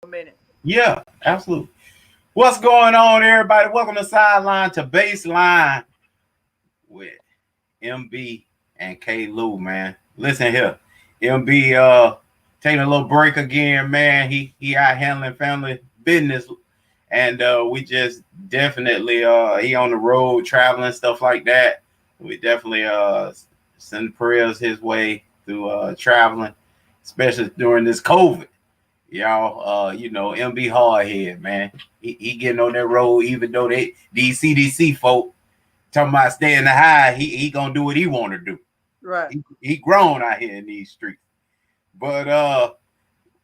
a minute. Yeah, absolutely. What's going on, everybody? Welcome to Sideline to Baseline with MB and Klew, man. Listen here. MB taking a little break again, man. He out handling family business. And we just definitely he on the road traveling, stuff like that. We definitely send prayers his way through traveling, especially during this COVID. Y'all, MB Hardhead, man. He getting on that road, even though these CDC folk talking about staying the high, he gonna do what he want to do. Right. He grown out here in these streets. But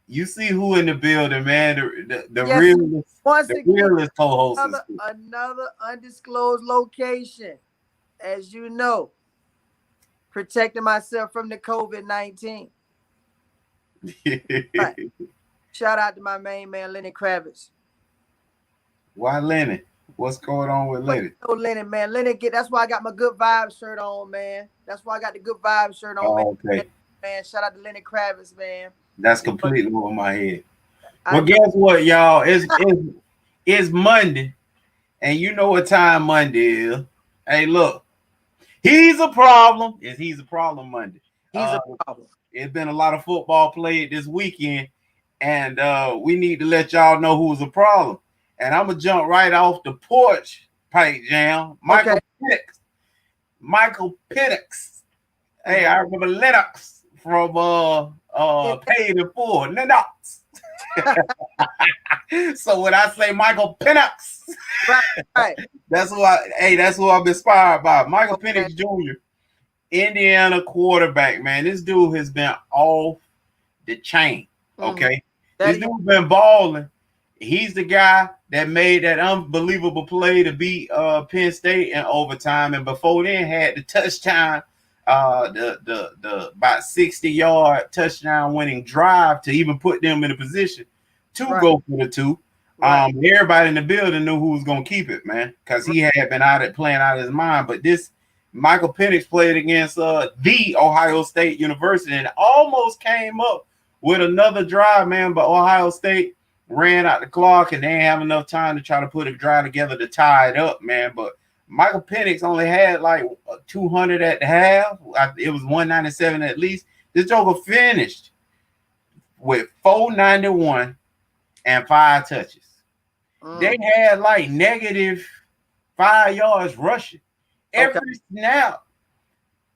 you see who in the building, man. The Yes. Once the again, realest co-host another undisclosed location. As you know, protecting myself from the COVID-19. Right. Shout out to my main man, Lenny Kravitz. Why Lenny? What's going on with Lenny? Oh, Lenny, man. That's why I got my good vibes shirt on, man. That's why I got the good vibes shirt on, man. Okay. Man, shout out to Lenny Kravitz, man. That's completely over my head. Well, guess what, y'all? It's Monday, and you know what time Monday is. Hey, look, he's a problem. He's a problem Monday. He's a problem. It's been a lot of football played this weekend, and we need to let y'all know who's a problem. And I'm gonna jump right off the porch, Pipe Jam. Michael Penix. Michael Penix. Hey, I remember Lennox from Paid in Full. Lennox. So when I say Michael Penix, right. that's who I'm inspired by. Michael Penix Jr., Indiana quarterback, man. This dude has been off the chain. Okay. This dude been balling. He's the guy that made that unbelievable play to beat Penn State in overtime, and before then had the touchdown, the about 60-yard touchdown winning drive to even put them in a position to go for the two. Everybody in the building knew who was gonna keep it, man, because he had been playing out of his mind. But this Michael Penix played against the Ohio State University and almost came up with another drive, man, but Ohio State ran out the clock and they didn't have enough time to try to put a drive together to tie it up, man. But Michael Penix only had like 200 at the half. It was 197 at least. This joker finished with 491 and 5 touches. They had like negative 5 yards rushing. Every snap,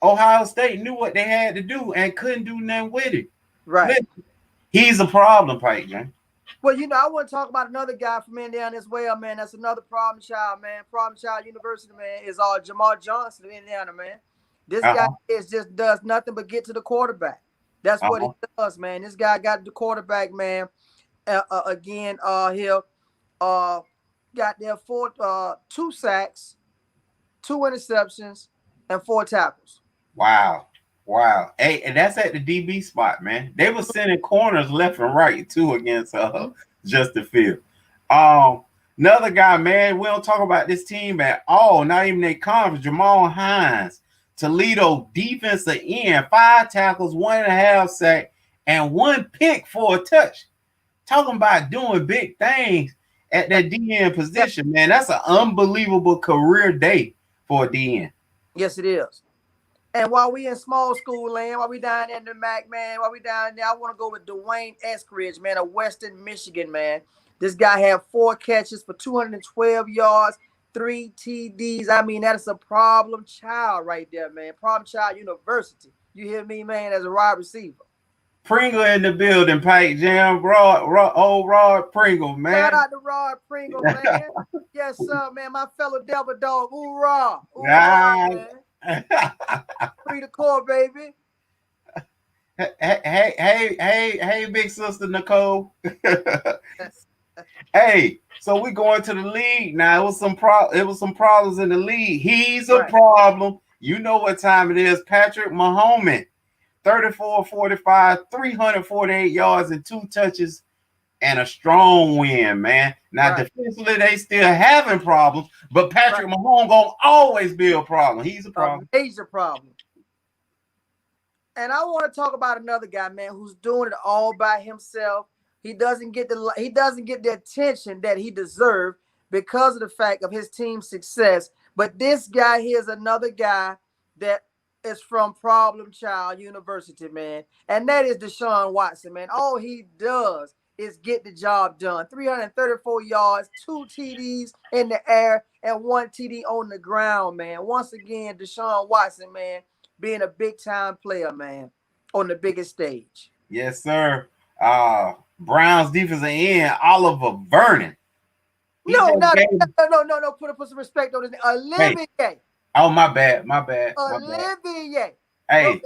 Ohio State knew what they had to do and couldn't do nothing with it. Right. Listen, he's a problem, Pike, man. Well, I want to talk about another guy from Indiana as well, man. That's another problem child, man. Problem child university, man, is Jamal Johnson of Indiana, man. This guy just does nothing but get to the quarterback. That's what he does, man. This guy got the quarterback, man. Again, he'll got there 2 sacks, 2 interceptions, and 4 tackles. Wow. Hey, and that's at the DB spot, man. They were sending corners left and right too against Justin Field. Another guy, man, we don't talk about this team at all. Not even their conference. Jamal Hines, Toledo defensive end, 5 tackles, 1.5 sack, and 1 pick for a touch. Talking about doing big things at that DN position, man. That's an unbelievable career day for a DN. Yes, it is. And while we in small school land, while we down in the MAC, man, while we down there, I want to go with Dwayne Eskridge, man, of Western Michigan, man. This guy had 4 catches for 212 yards, 3 TDs. I mean, that is a problem child right there, man. Problem child university. You hear me, man, as a wide receiver. Pringle in the building, Pike Jam. Old Rod Pringle, man. Shout out to Rod Pringle, man. Yes, sir, man. My fellow devil dog. Hoorah. Man. Free the core, baby. Hey, big sister Nicole. Hey, so we going to the league now. It was some problems in the league. He's a problem. You know what time it is. Patrick Mahomes, 34-45, 348 yards and 2 touches and a strong win, man. Now defensively, they still having problems, but Patrick Mahomes gonna always be a problem. He's a problem. A major problem. And I want to talk about another guy, man, who's doing it all by himself. He doesn't get the attention that he deserved because of the fact of his team's success. But this guy here is another guy that is from Problem Child University, man. And that is Deshaun Watson, man. All he does is get the job done. 334 yards, 2 TDs in the air, and 1 TD on the ground, man. Once again, Deshaun Watson, man, being a big-time player, man, on the biggest stage. Yes, sir. Browns defensive end, Oliver Vernon. No. Put some respect on his name. Olivier. Hey. Oh, my bad. Olivier. Hey.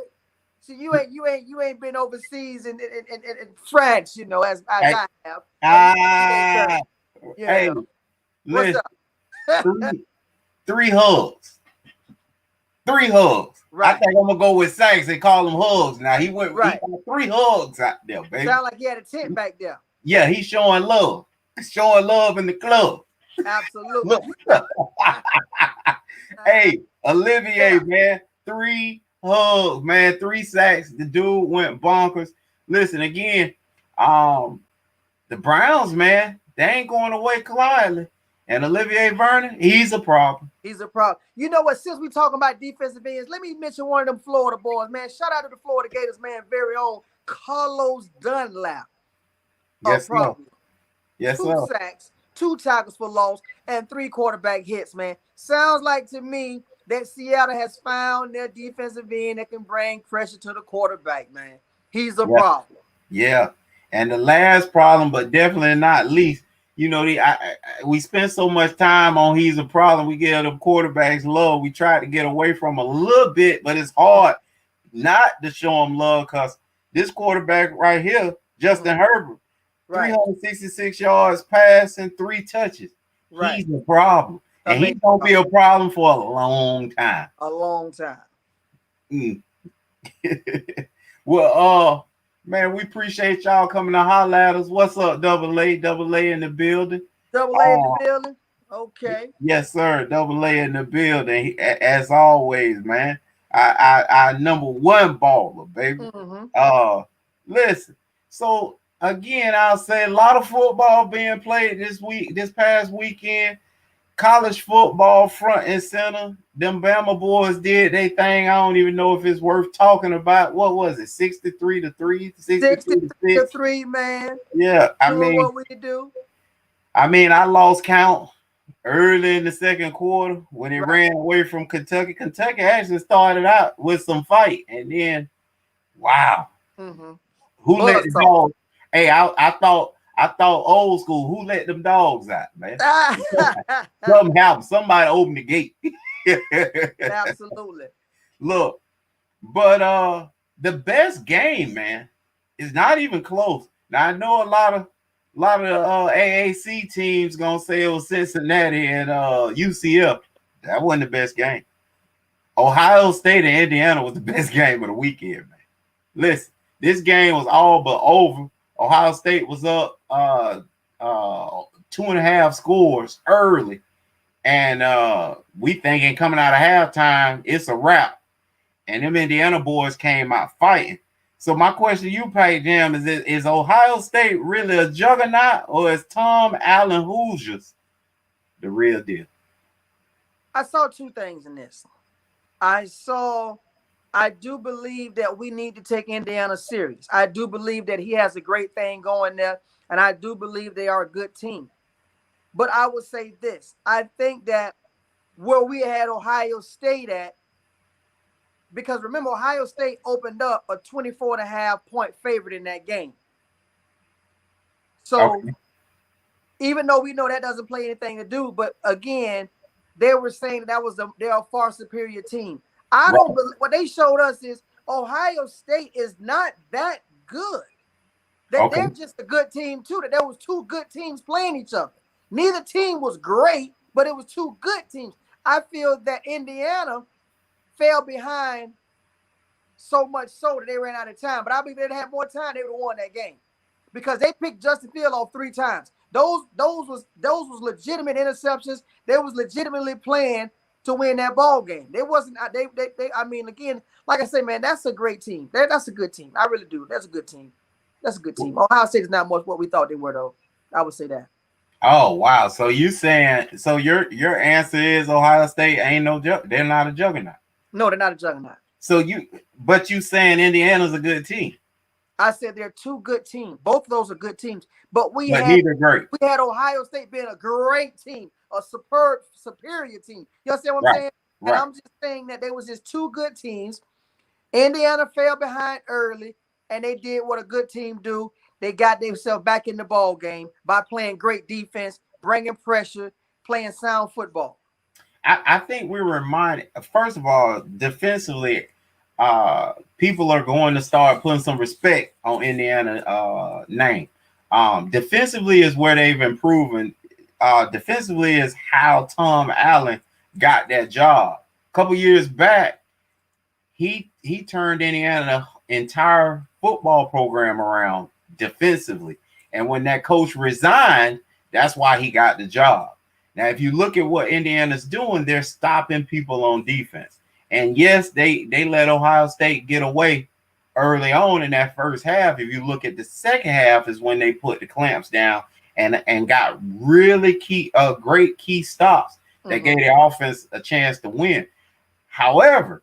See, you ain't been overseas in France, you know, as I have. Hey, what's up? three hugs. 3 hugs. Right. I think I'm gonna go with Sykes and call them hugs. Now he got 3 hugs out there, baby. Sound like he had a tent back there. Yeah, he's showing love. Showing love in the club. Absolutely. Hey, Olivier, man, 3 hugs, man, 3 sacks. The dude went bonkers. Listen again, the Browns, man, they ain't going away quietly. And Olivier Vernon, he's a problem. He's a problem. You know what? Since we talking about defensive ends, let me mention one of them Florida boys, man. Shout out to the Florida Gators, man. Very own Carlos Dunlap. Yes, sir. Yes, 2 sacks, 2 tackles for loss, and 3 quarterback hits, man. Sounds like to me that Seattle has found their defensive end that can bring pressure to the quarterback, man. He's a problem. Yeah. And the last problem, but definitely not least, you know, we spend so much time on he's a problem. We get them quarterbacks love. We try to get away from a little bit, but it's hard not to show him love because this quarterback right here, Justin Herbert, 366 yards passing, 3 touches. Right. He's a problem. And he's going to be a problem for a long time. A long time. Well, man, we appreciate y'all coming to holler at us. What's up, Double A? Double A in the building. Double A in the building? Okay. Yes, sir. Double A in the building. As always, man. I number 1 baller, baby. Mm-hmm. Listen, so again, I'll say a lot of football being played this past weekend. College football front and center. Them Bama boys did their thing. I don't even know if it's worth talking about. What was it? 63-3? 63-3, man. Yeah, I mean, what we do. I mean, I lost count early in the second quarter when it ran away from Kentucky. Kentucky actually started out with some fight, and then, wow. Mm-hmm. Who let the dogs? Hey, I thought old school. Who let them dogs out, man? Something happened. Somebody opened the gate. Absolutely. Look, but the best game, man, is not even close. Now I know a lot of AAC teams gonna say it was Cincinnati and UCF. That wasn't the best game. Ohio State and Indiana was the best game of the weekend, man. Listen, this game was all but over. Ohio State was up 2.5 scores early. And we thinking coming out of halftime, it's a wrap. And them Indiana boys came out fighting. So my question to you, Pat Jam, is Ohio State really a juggernaut, or is Tom Allen Hoosiers the real deal? I saw 2 things in this. I do believe that we need to take Indiana serious. I do believe that he has a great thing going there, and I do believe they are a good team. But I would say this. I think that where we had Ohio State at, because remember, Ohio State opened up a 24.5-point favorite in that game. So even though we know that doesn't play anything to do, but again, they were saying they're a far superior team. I don't believe what they showed us is Ohio State is not that good. They're just a good team too. That there was 2 good teams playing each other. Neither team was great, but it was 2 good teams. I feel that Indiana fell behind so much so that they ran out of time. But I believe if they'd had more time, they would have won that game because they picked Justin Fields off 3 times. Those was legitimate interceptions. They was legitimately playing to win that ball game. They wasn't. I mean, again, like I say, man, that's a great team. That's a good team. I really do. That's a good team. That's a good team. Ohio State is not much what we thought they were, though. I would say that. Oh wow! So you saying so your answer is Ohio State ain't no they're not a juggernaut. No, they're not a juggernaut. So you saying Indiana's a good team? I said they're two good teams. Both of those are good teams. But neither great. We had Ohio State being a great team, a superior team. You understand what I'm saying? And I'm just saying that there was just two good teams. Indiana fell behind early, and they did what a good team do. They got themselves back in the ball game by playing great defense, bringing pressure, playing sound football. I think we're reminded, first of all, defensively, people are going to start putting some respect on Indiana name. Defensively is where they've improved. Defensively is how Tom Allen got that job. A couple years back, he turned Indiana's entire football program around defensively. And when that coach resigned, that's why he got the job. Now, if you look at what Indiana's doing, they're stopping people on defense. And yes, they let Ohio State get away early on in that first half. If you look at the second half is when they put the clamps down and got really great key stops that gave the offense a chance to win. However,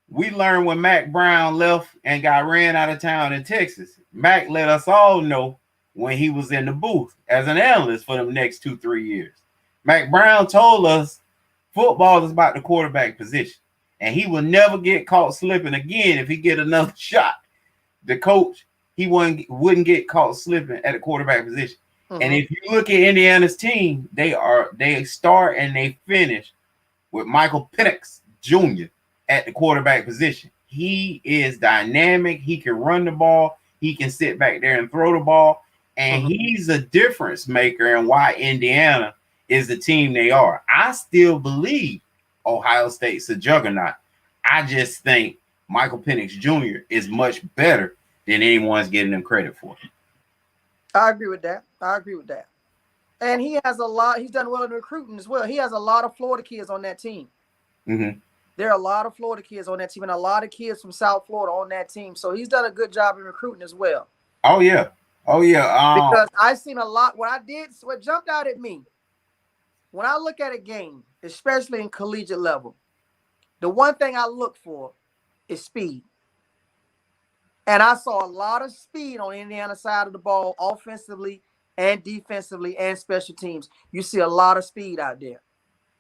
we learned when Mac Brown left and got ran out of town in Texas. Mac let us all know when he was in the booth as an analyst for the next 2-3 years. Mac Brown told us football is about the quarterback position, and he will never get caught slipping again if he get another shot. The coach, he wouldn't get caught slipping at the quarterback position. And if you look at Indiana's team, they start and they finish with Michael Penix Jr. at the quarterback position. He is dynamic. He can run the ball. He can sit back there and throw the ball. And he's a difference maker in why Indiana is the team they are. I still believe Ohio State's a juggernaut. I just think Michael Penix Jr. is much better than anyone's getting him credit for. I agree with that. And he has he's done well in recruiting as well. He has a lot of Florida kids on that team. There are a lot of Florida kids on that team and a lot of kids from South Florida on that team. So he's done a good job in recruiting as well. Oh, yeah. Because I've seen a lot. What jumped out at me, when I look at a game, especially in collegiate level, the one thing I look for is speed. And I saw a lot of speed on Indiana's side of the ball, offensively and defensively and special teams. You see a lot of speed out there.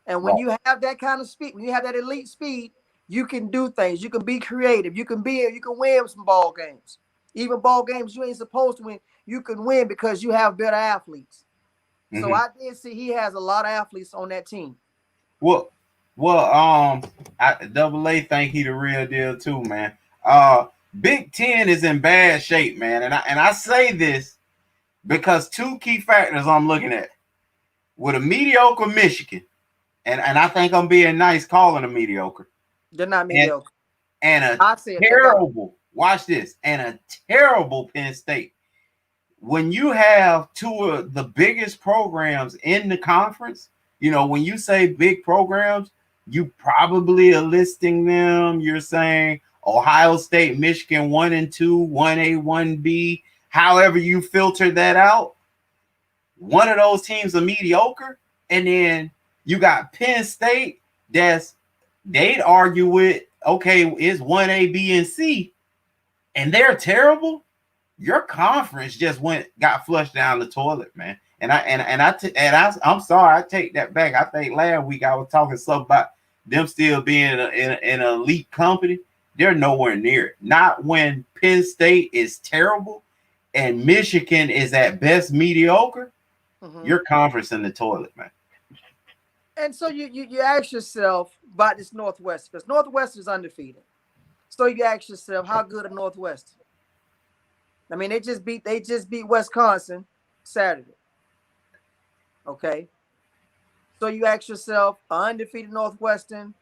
And when you have that kind of speed, when you have that elite speed, you can do things. You can be creative. You can win some ball games. Even ball games you ain't supposed to win, you can win because you have better athletes. So I did see he has a lot of athletes on that team. Well, Double A think he the real deal too, man. Big Ten is in bad shape, man. And I say this because two key factors I'm looking at. With a mediocre Michigan, and I think I'm being nice calling them mediocre. They're not mediocre. And a terrible, watch this, and a terrible Penn State. When you have two of the biggest programs in the conference, when you say big programs, you probably are listing them. You're saying Ohio State, Michigan 1 and 2, 1A, 1B. However you filter that out, one of those teams are mediocre, and then you got Penn State they'd argue with, okay, it's 1A, B, and C, and they're terrible. Your conference just got flushed down the toilet, man. I'm sorry, I take that back. I think last week I was talking something about them still being in an elite company. They're nowhere near it. Not when Penn State is terrible and Michigan is at best mediocre. Your conference in the toilet, man. And so you ask yourself about this Northwest, because Northwest is undefeated. So you ask yourself, how good are Northwest? I mean, they just beat Wisconsin Saturday. Okay. So you ask yourself, undefeated Northwestern,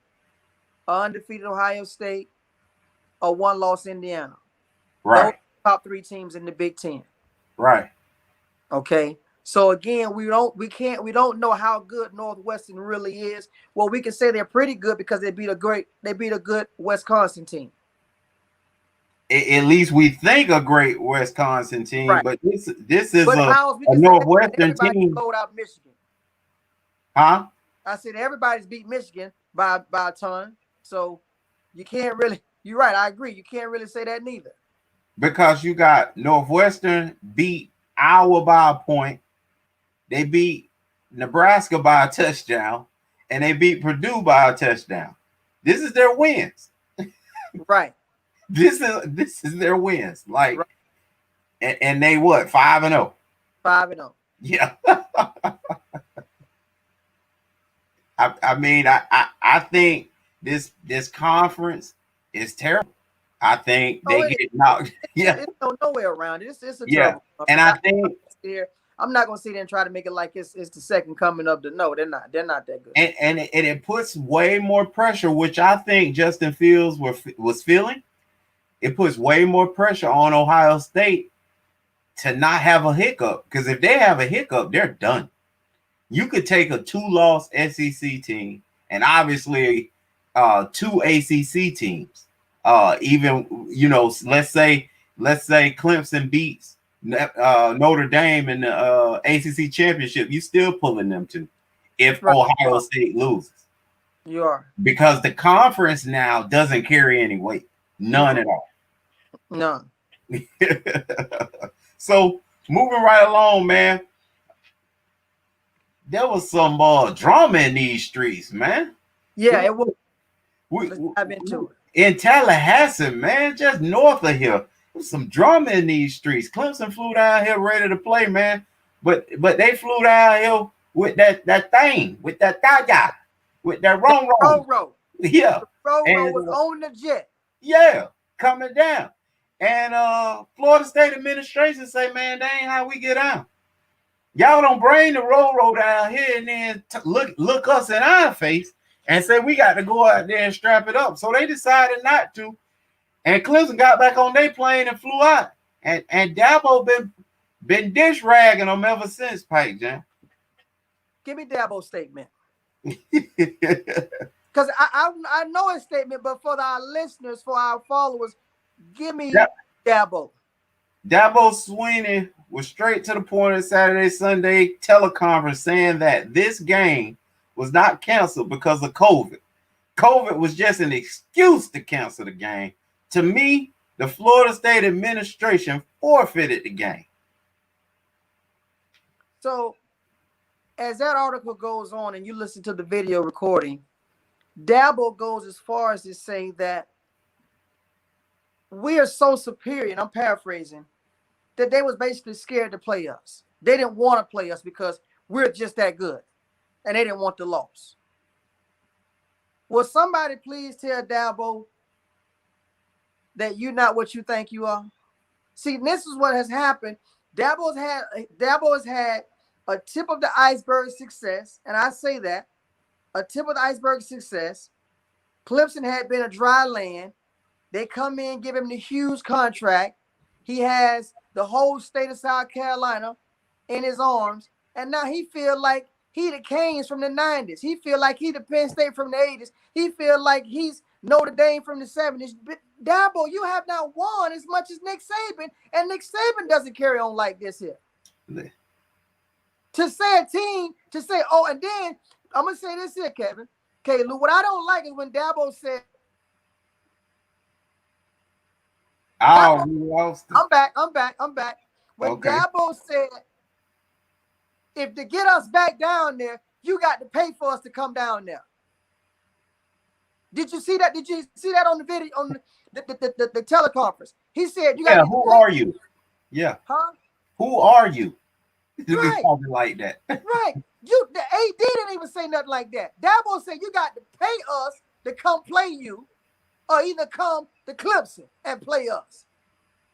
undefeated Ohio State, or one-loss Indiana. Right. Those top three teams in the Big Ten. Right. Okay. So again, we don't know how good Northwestern really is. Well, we can say they're pretty good because they beat a good Wisconsin team. at least we think a great Wisconsin team, right. but this is But a Miles, we can say Northwestern everybody team. blowed out Michigan. Huh? I said everybody's beat Michigan by a ton. So you can't really. You're right. I agree. You can't really say that neither. Because you got Northwestern beat Iowa by a point. They beat Nebraska by a touchdown, and they beat Purdue by a touchdown. This is their wins. Right. This is their wins. Like, right. And they what? 5-0. 5-0. Yeah. I mean, I think this conference is terrible. I think they get knocked. Yeah, it's no way around it. It's a yeah. trouble. And I think I'm not gonna sit there and try to make it like it's the second coming of the. No, they're not. They're not that good. And it puts way more pressure, which I think Justin Fields was feeling. It puts way more pressure on Ohio State to not have a hiccup, because if they have a hiccup, they're done. You could take a 2-loss SEC team and obviously 2 ACC teams. Even let's say Clemson beats Notre Dame in the ACC championship. You still pulling them to if Ohio State loses. You are, because the conference now doesn't carry any weight, none at all. None. So moving right along, man. There was some drama in these streets, man. Yeah, it was. Let's dive into it. In Tallahassee, man, just north of here, there's some drama in these streets. Clemson flew down here ready to play, man. But they flew down here with that thing, with that guy, with that wrong. Yeah. The was on the jet. Yeah, coming down. And Florida State administration say, man, that ain't how we get out. Y'all don't bring the roll down here and then look us in our face and say we got to go out there and strap it up. So they decided not to. And Clemson got back on their plane and flew out. And Dabo been dish ragging them ever since, Pike Jam. Give me Dabo's statement. Because I know his statement, but for our listeners, for our followers, give me Dabo. Dabo Swinney was straight to the point of Saturday, Sunday teleconference saying that this game was not canceled because of COVID. COVID was just an excuse to cancel the game. To me, the Florida State administration forfeited the game. So, as that article goes on and you listen to the video recording, Dabo goes as far as to say that we are so superior, and I'm paraphrasing, that they was basically scared to play us. They didn't want to play us because we're just that good, and they didn't want the loss. Will somebody please tell Dabo that you're not what you think you are? See, this is what has happened. Dabo has had a tip of the iceberg success, and I say that, a tip of the iceberg success. Clemson had been a dry land. They come in, give him the huge contract. He has the whole state of South Carolina in his arms, and now he feel like he the Canes from the 90s. He feel like he the Penn State from the 80s. He feel like he's Notre Dame from the 70s. But Dabo, you have not won as much as Nick Saban, and Nick Saban doesn't carry on like this here. To say a team, to say, oh, and then I'm going to say this here, Kevin. Okay, Lou, what I don't like is when Dabo said, oh, we lost it. I'm back. When Dabo said, if to get us back down there, you got to pay for us to come down there. Did you see that? Did you see that on the video, on the teleconference? He said, you got to who are you? Yeah. Huh? Who are you? To right. be talking like that. Right. The AD didn't even say nothing like that. Dabo said you got to pay us to come play you, or either come to Clemson and play us.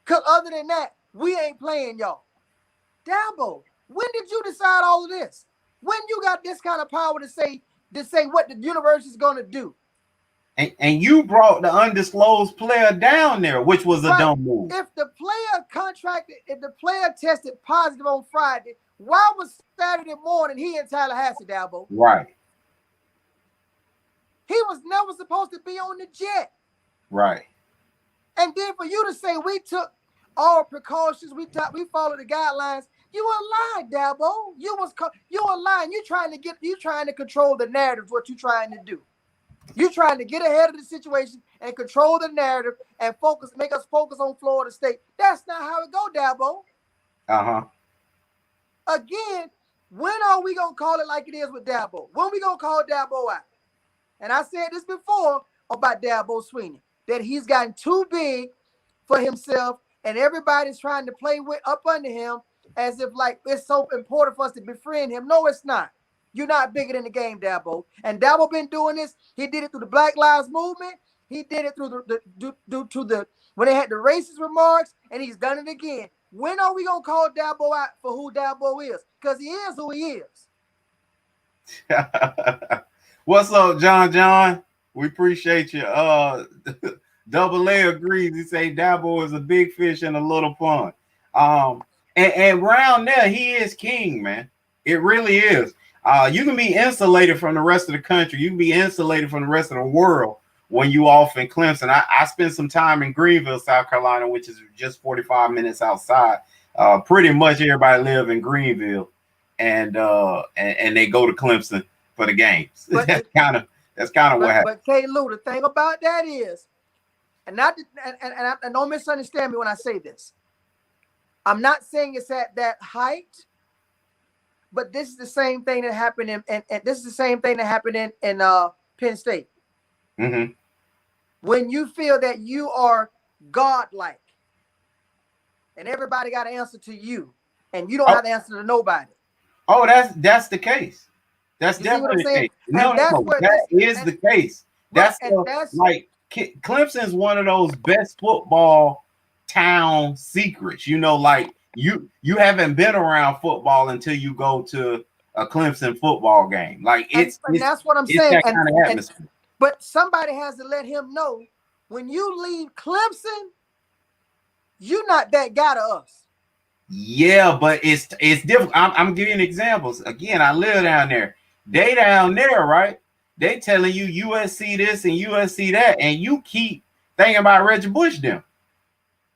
Because other than that, we ain't playing y'all. Dabo, when did you decide all of this? When you got this kind of power to say what the university is going to do? And you brought the undisclosed player down there, which was a dumb move. If the player tested positive on Friday, why was Saturday morning he in Tallahassee, Dabo? Right. He was never supposed to be on the jet. Right. And then for you to say we took all precautions, we followed the guidelines, you were lying, Dabo. You were lying. You trying to control the narrative. What you trying to do? You trying to get ahead of the situation and control the narrative and make us focus on Florida State. That's not how it go, Dabo. Again, when are we gonna call it like it is with Dabo? When we gonna call Dabo out? And I said this before about Dabo Swinney, that he's gotten too big for himself, and everybody's trying to play up under him as if like it's so important for us to befriend him. No, it's not. You're not bigger than the game, Dabo. And Dabo been doing this. He did it through the Black Lives Movement. He did it through when they had the racist remarks, and he's done it again. When are we gonna call Dabo out for who Dabo is? Because he is who he is. What's up, John? We appreciate you. Double A agrees. He say Dabo is a big fish in a little pond. And around there, he is king, man. It really is. You can be insulated from the rest of the country. You can be insulated from the rest of the world when you off in Clemson. I spent some time in Greenville, South Carolina, which is just 45 minutes outside. Pretty much everybody live in Greenville, and they go to Clemson for the games. But that's kind of what happened. But Klew, the thing about that is, and don't misunderstand me when I say this. I'm not saying it's at that height, but this is the same thing that happened in Penn State. Mm-hmm. When you feel that you are godlike, and everybody got to answer to you, and you don't have to answer to nobody. Oh, that's the case. That's definitely the case. No, that is the case. That's like Clemson's one of those best football town secrets. You know, like you haven't been around football until you go to a Clemson football game. Like that's what I'm saying. That kind of atmosphere. But somebody has to let him know when you leave Clemson, you're not that guy to us. Yeah, but it's different. I'm giving examples. Again, I live down there. They down there, right? They telling you USC this and USC that, and you keep thinking about Reggie Bush them.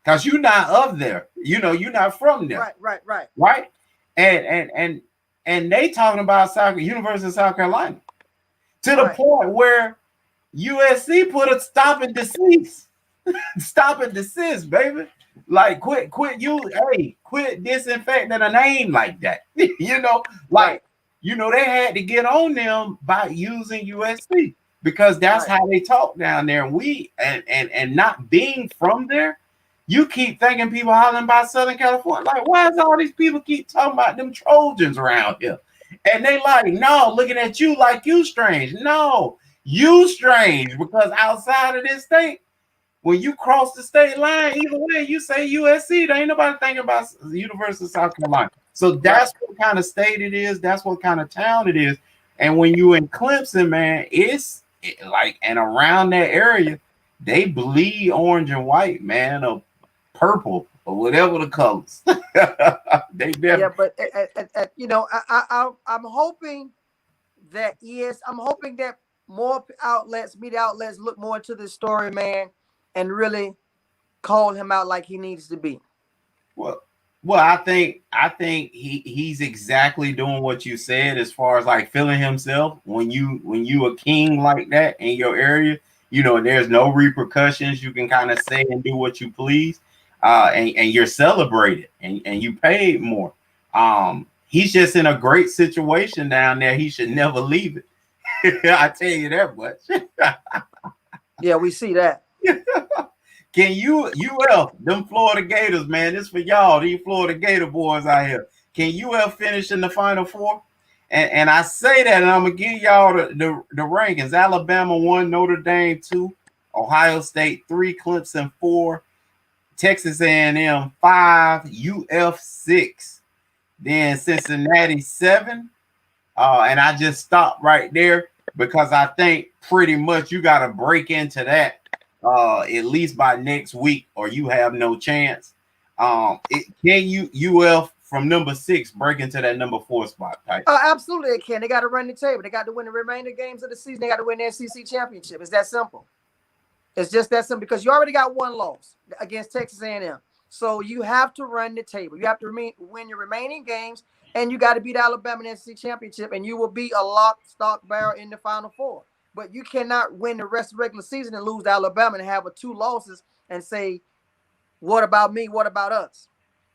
Because you're not of there. You know, you're not from there. Right? And they talking about University of South Carolina. To the point where USC put a stop and desist. Stop and desist, baby. Like quit disinfecting a name like that. You know, like they had to get on them by using USC because that's how they talk down there. And not being from there, you keep thinking people hollering about Southern California. Like, why is all these people keep talking about them Trojans around here? And they like, no, looking at you like you strange. No, you strange because outside of this state, when you cross the state line, either way, you say USC. There ain't nobody thinking about the University of South Carolina. So that's what kind of state it is. That's what kind of town it is. And when you in Clemson, man, and around that area, they bleed orange and white, man, or purple or whatever the colors. They definitely. Yeah, but I'm hoping that more media outlets look more into this story, man, and really call him out like he needs to be. Well, I think he's exactly doing what you said as far as like feeling himself when you a king like that in your area, and there's no repercussions. You can kind of say and do what you please, and you're celebrated and you paid more. He's just in a great situation down there. He should never leave it. I tell you that much. Yeah, we see that. Can UF, them Florida Gators, man, this for y'all, these Florida Gator boys out here. Can UF finish in the Final Four? And I say that, and I'm going to give y'all the rankings. Alabama 1, Notre Dame 2, Ohio State 3, Clemson 4, Texas A&M 5, UF 6, then Cincinnati 7. And I just stopped right there because I think pretty much you got to break into that at least by next week, or you have no chance. Can UF from number 6 break into that number 4 spot? Absolutely, they can. They got to run the table. They got to win the remainder games of the season. They got to win the SEC championship. It's that simple. It's just that simple because you already got one loss against Texas A&M. So you have to run the table. You have to win your remaining games, and you got to beat Alabama in the SEC championship, and you will be a lock, stock, barrel in the Final Four. But you cannot win the rest of the regular season and lose to Alabama and have 2 losses and say, what about me? What about us?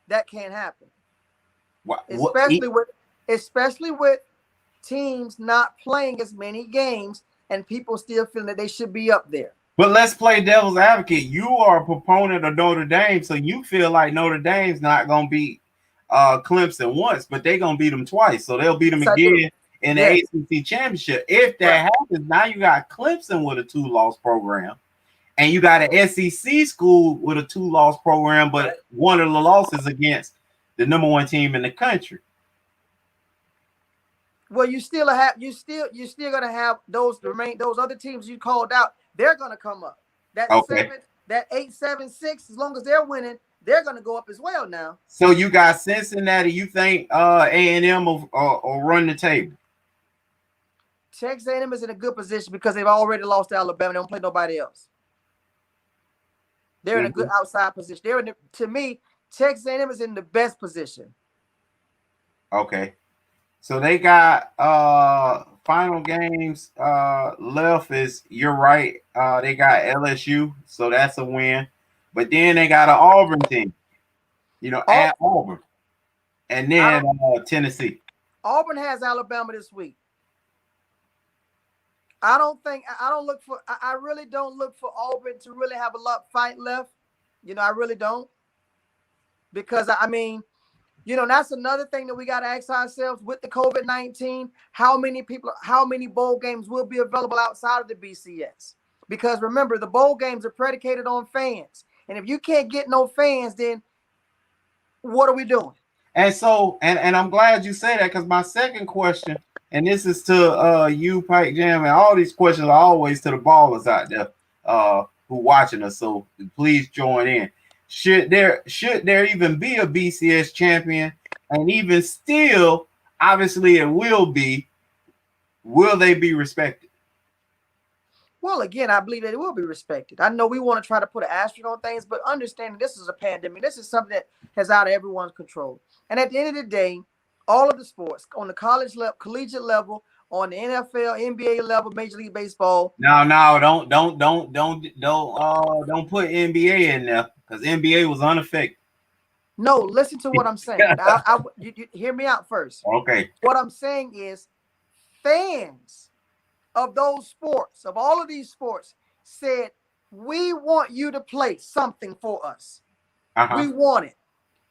That can't happen. Especially with teams not playing as many games and people still feeling that they should be up there. But let's play devil's advocate. You are a proponent of Notre Dame, so you feel like Notre Dame's not going to beat Clemson once, but they're going to beat them twice. So they'll beat them again in the ACC championship. If that happens, now you got Clemson with a 2-loss program, and you got an SEC school with a 2-loss program, but one of the losses against the number 1 team in the country. Well, you're still gonna have those other teams you called out. They're gonna come up. That 8-7-6, as long as they're winning, they're gonna go up as well now. So you got Cincinnati. You think A&M will run the table? Texas A&M is in a good position because they've already lost to Alabama. They don't play nobody else. They're in a good outside position. To me, Texas A&M is in the best position. Okay. So they got final games left is, you're right. They got LSU, so that's a win. But then they got an Auburn team, at Auburn. And then Tennessee. Auburn has Alabama this week. I really don't look for Auburn to really have a lot fight left. I really don't. Because that's another thing that we got to ask ourselves with the COVID-19. How many bowl games will be available outside of the BCS? Because remember, the bowl games are predicated on fans. And if you can't get no fans, then what are we doing? And so, and I'm glad you say that, because my second question, and this is to you, Pike Jam, and all these questions are always to the ballers out there who watching us. So please join in. Should there even be a BCS champion? And even still, obviously it will be. Will they be respected? Well, again, I believe that it will be respected. I know we want to try to put an asterisk on things, but understanding this is a pandemic. This is something that has out of everyone's control. And at the end of the day, all of the sports on the college level, collegiate level, on the NFL, NBA level, Major League Baseball. No, don't put NBA in there, because NBA was unaffected. No, listen to what I'm saying. You hear me out first. Okay. What I'm saying is, fans of those sports, of all of these sports, said, we want you to play something for us. We want it.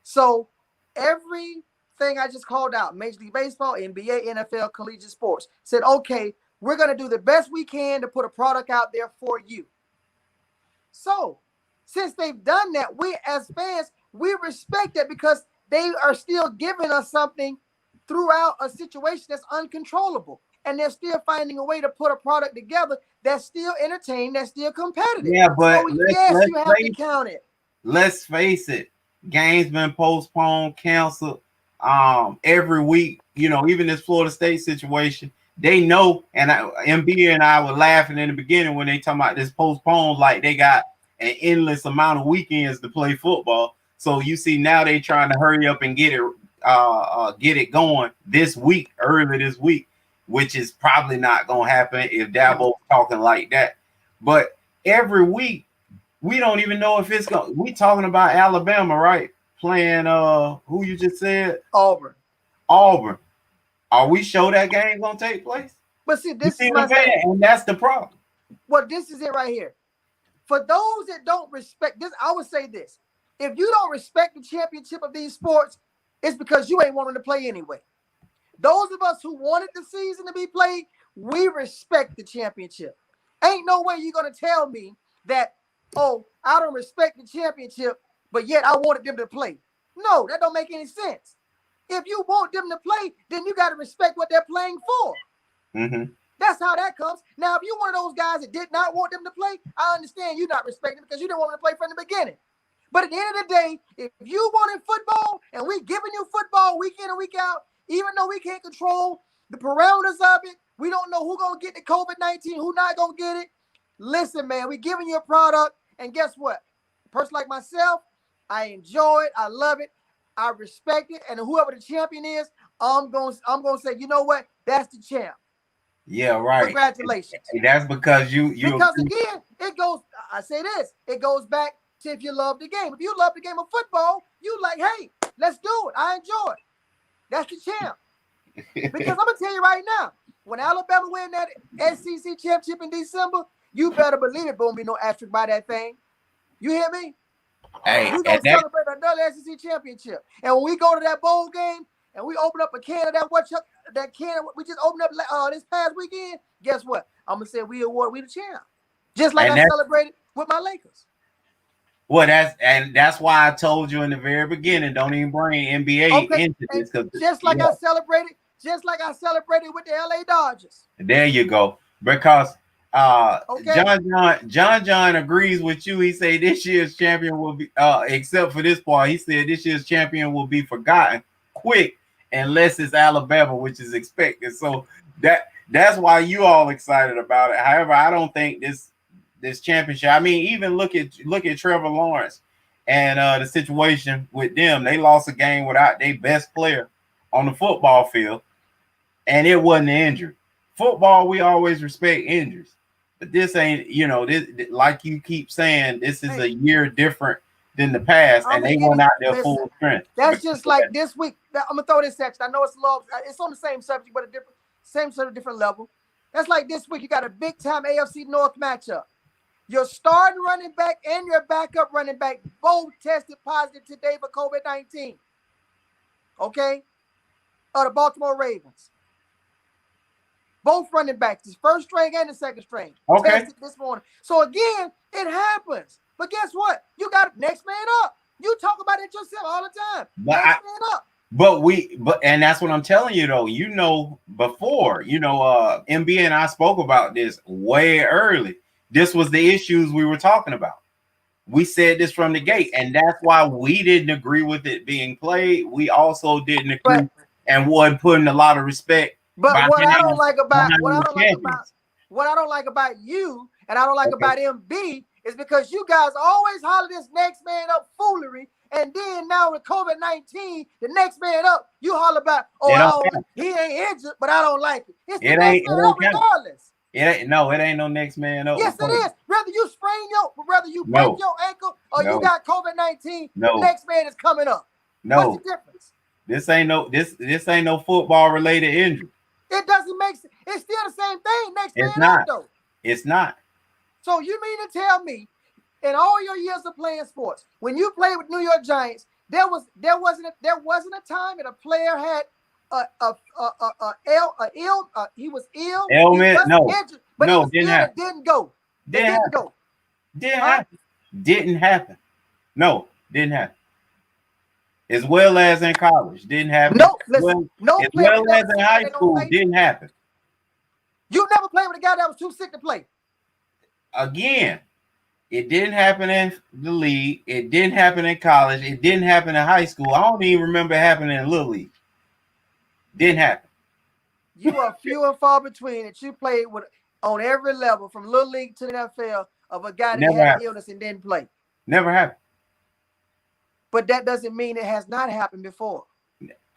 So everything I just called out, Major League Baseball, NBA, NFL, collegiate sports, said, okay, we're going to do the best we can to put a product out there for you. So since they've done that, we as fans, we respect it because they are still giving us something throughout a situation that's uncontrollable. And they're still finding a way to put a product together that's still entertaining, that's still competitive. Yeah, but so yes, you have to count it. Let's face it, games been postponed, canceled every week. Even this Florida State situation, they know. And MB and I were laughing in the beginning when they talking about this postponed, like they got an endless amount of weekends to play football. So you see now they trying to hurry up and get it going this week, early this week, which is probably not going to happen if Dabo's talking like that. But every week, we don't even know if it's going. We talking about Alabama, right? Playing who you just said? Auburn. Are we sure that game going to take place? But see, this is my thing. And that's the problem. Well, this is it right here. For those that don't respect this, I would say this. If you don't respect the championship of these sports, it's because you ain't wanting to play anyway. Those of us who wanted the season to be played, we respect the championship. Ain't no way you're going to tell me that, oh, I don't respect the championship, but yet I wanted them to play. No, that don't make any sense. If you want them to play, then you got to respect what they're playing for. Mm-hmm. That's how that comes. Now, if you're one of those guys that did not want them to play, I understand you not respecting because you didn't want them to play from the beginning. But at the end of the day, if you wanted football and we giving you football week in and week out, even though we can't control the parameters of it, we don't know who's going to get the COVID-19, who not going to get it. listen, man, we giving you a product, and guess what? A person like myself, I enjoy it, I love it, I respect it, and whoever the champion is, I'm gonna say, you know what? That's the champ. Yeah, right. Congratulations. That's because you because again, it goes. I say this. It goes back to if you love the game. If you love the game of football, you like, hey, let's do it. I enjoy it. That's the champ. Because I'm gonna tell you right now, when Alabama win that SEC championship in December, you better believe it won't be no asterisk by that thing. You hear me? Hey, we're gonna celebrate another SEC championship. And when we go to that bowl game and we open up a can of that can we just opened up this past weekend, guess what? I'm gonna say we the champ. Just like I celebrated with my Lakers. Well, that's why I told you in the very beginning, don't even bring NBA into this. Just like I celebrated with the LA Dodgers. There you go. Because John agrees with you. He said this year's champion will be except for this part, he said this year's champion will be forgotten quick unless it's Alabama, which is expected. So that's why you all excited about it. However, I don't think this championship. I mean, even look at Trevor Lawrence and the situation with them. They lost a game without their best player on the football field, and it wasn't an injury. Football, we always respect injuries, but this ain't. This, like you keep saying, this is a year different than the past, and they went out there full strength. That's just like this week. I'm gonna throw this section. I know it's low. It's on the same subject, but same sort of different level. That's like this week. You got a big time AFC North matchup. Your starting running back and your backup running back both tested positive today for COVID-19. Okay? Of the Baltimore Ravens. Both running backs, the first string and the second string. Okay. Tested this morning. So again, it happens. But guess what? You got next man up. You talk about it yourself all the time. Next man up. But and that's what I'm telling you though. Before, MB and I spoke about this way early. This was the issues we were talking about. We said this from the gate, and that's why we didn't agree with it being played. We also didn't agree and wasn't putting a lot of respect. But what I don't like about you and I don't like about MB is because you guys always holler this next man up foolery, and then now with COVID-19, the next man up, you holler about he ain't injured, but I don't like it. It's the next man up regardless. It ain't no next man up. Yes, it is. Whether you break your ankle or you got COVID-19, the next man is coming up. No. What's the difference? This ain't no football related injury. It doesn't make sense. It's still the same thing. Next man up though. It's not. So you mean to tell me, in all your years of playing sports, when you played with New York Giants, there wasn't a time that a player had he was ill. Ailment, no, injured, but didn't go. Didn't happen. No, didn't happen. As well as in college, didn't happen. No, listen, as well as in high school, didn't happen. You never played with a guy that was too sick to play. Again, it didn't happen in the league. It didn't happen in college. It didn't happen in high school. I don't even remember it happening in Little League. Didn't happen. You are few and far between that you played with on every level, from Little League to the NFL, of a guy that had an illness and didn't play. Never happened. But that doesn't mean it has not happened before.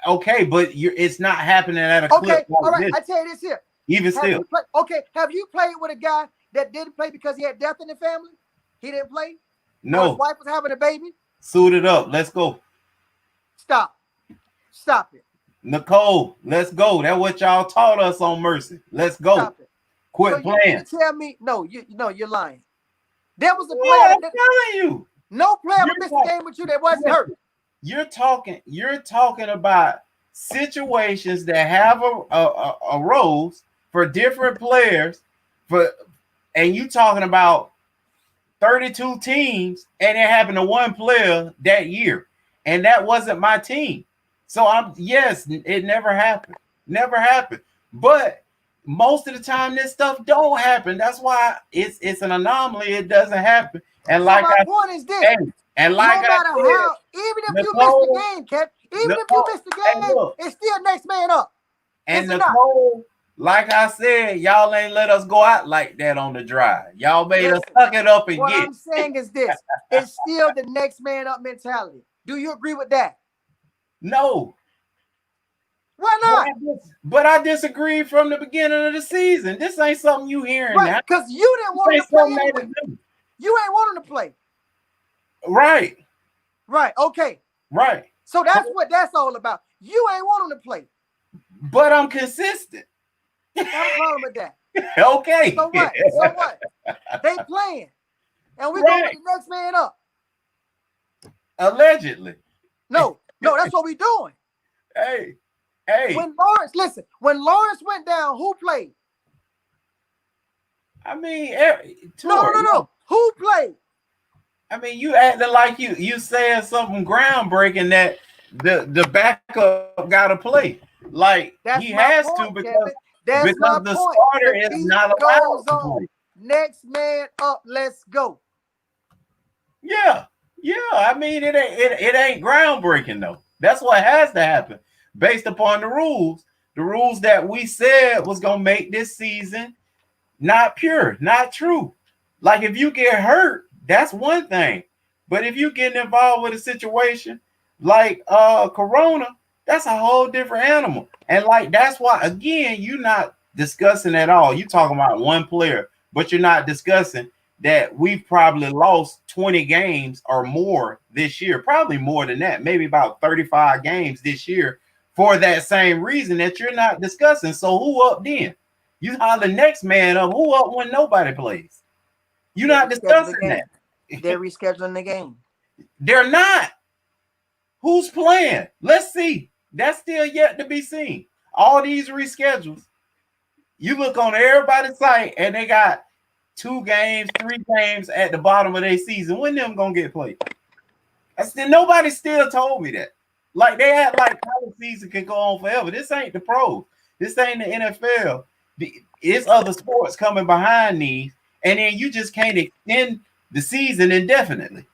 Okay, but it's not happening at a clip. Okay, all right. I tell you this here. Even still. Have you played with a guy that didn't play because he had death in the family? He didn't play? No. His wife was having a baby? Suited up. Let's go. Stop it. Nicole, let's go. That's what y'all taught us on Mercy. Let's go. Stop it. Quit playing. You tell me, you're lying. There was a player. Well, I'm telling you. No player missed the game with you that wasn't hurt. You're talking about situations that have arose for different players, and you talking about 32 teams, and it happened to one player that year, and that wasn't my team. So it never happened. Never happened. But most of the time this stuff don't happen. That's why it's an anomaly. It doesn't happen. And like my point is this. And like no matter how, even if you miss the game, Kev, it's still next man up. And Like I said, y'all ain't let us go out like that on the drive. Y'all made us Listen, suck it up and what get. I'm saying is this: it's still the next man up mentality. Do you agree with that? No. Why But not? I disagree from the beginning of the season. This ain't something you hearing Right, now. because you didn't This want him ain't to play something they anyway. do. You ain't want him to play. Right. Right. Okay. Right. So that's all about. You ain't want him to play. But I'm consistent. I have a problem with that. Okay. So what? So what? They playing, and we going with Right. the next man up. Allegedly. No, that's what we doing. Hey. When Lawrence went down, who played? I mean, No. Who played? I mean, you acting like you saying something groundbreaking that the backup got to play. Like he That's has my to point, Kevin. That's because my the point. starter The is beat not allowed goes to on. play. Next man up. Let's go. Yeah. I mean, it ain't groundbreaking though. That's what has to happen based upon the rules that we said was gonna make this season not pure, not true. Like if you get hurt, that's one thing. But if you get involved with a situation like Corona, that's a whole different animal. And like that's why again, you're not discussing at all. You talking about one player, but you're not discussing that we've probably lost 20 games or more this year, probably more than that, maybe about 35 games this year for that same reason that you're not discussing. So who up then? You holler next man up. Who up when nobody plays? You're They're not rescheduling the discussing game. that. They're rescheduling the game. They're not. Who's playing? Let's see. That's still yet to be seen. All these reschedules. You look on everybody's site and they got 2 games, 3 games at the bottom of their season. When them gonna get played? Nobody still told me that. Like they act like college season can go on forever. This ain't the pros. This ain't the NFL. It's other sports coming behind these, and then you just can't extend the season indefinitely.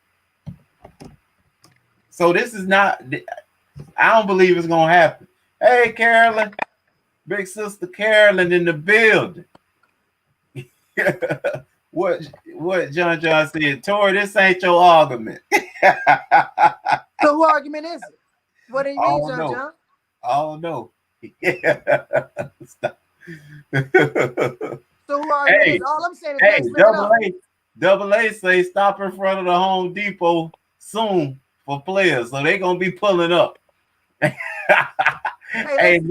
So this is not. I don't believe it's gonna happen. Hey, Carolyn, big sister Carolyn in the building. what John said, Tori, this ain't your argument. So who argument is it? What do you mean, Oh no. John? Oh no. So who argument is it? All I'm saying is Hey, next man up. double A say stop in front of the Home Depot soon for players, so they gonna be pulling up. Hey,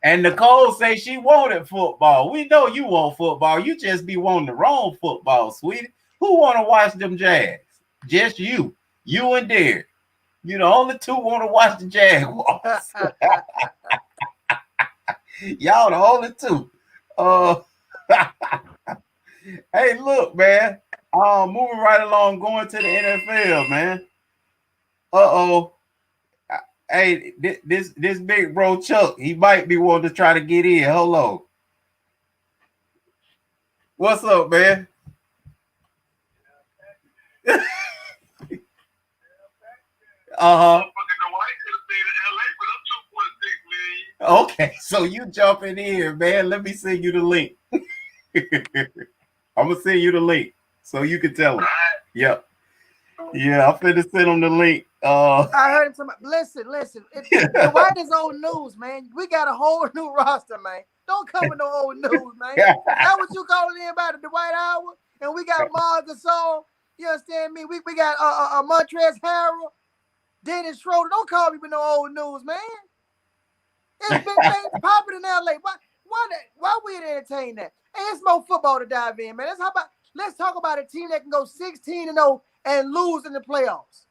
and Nicole say she wanted football. We know you want football. You just be wanting the wrong football, sweetie. Who want to watch them Jags? Just you and Derek. You the only two want to watch the Jaguars. Y'all the only two. Hey, look, man. Moving right along, going to the NFL, man. Uh-oh. Hey, this big bro Chuck, he might be wanting to try to get in. Hold on. What's up, man? Uh-huh. Okay, so you jumping in, man. Let me send you the link. I'm gonna send you the link so you can tell him. Yep. Yeah, I'm finna send him the link. I heard him talking about, listen. The White is old news, man. We got a whole new roster, man. Don't come with no old news, man. That's what you calling in about the Dwight Howard? And we got Mars Gasol. You understand me? We got Montrezl Harrell, Dennis Schroeder. Don't call me with no old news, man. It's big things popping in LA. Why we entertain that? Hey, it's more football to dive in, man. Let's talk about a team that can go 16-0 and lose in the playoffs.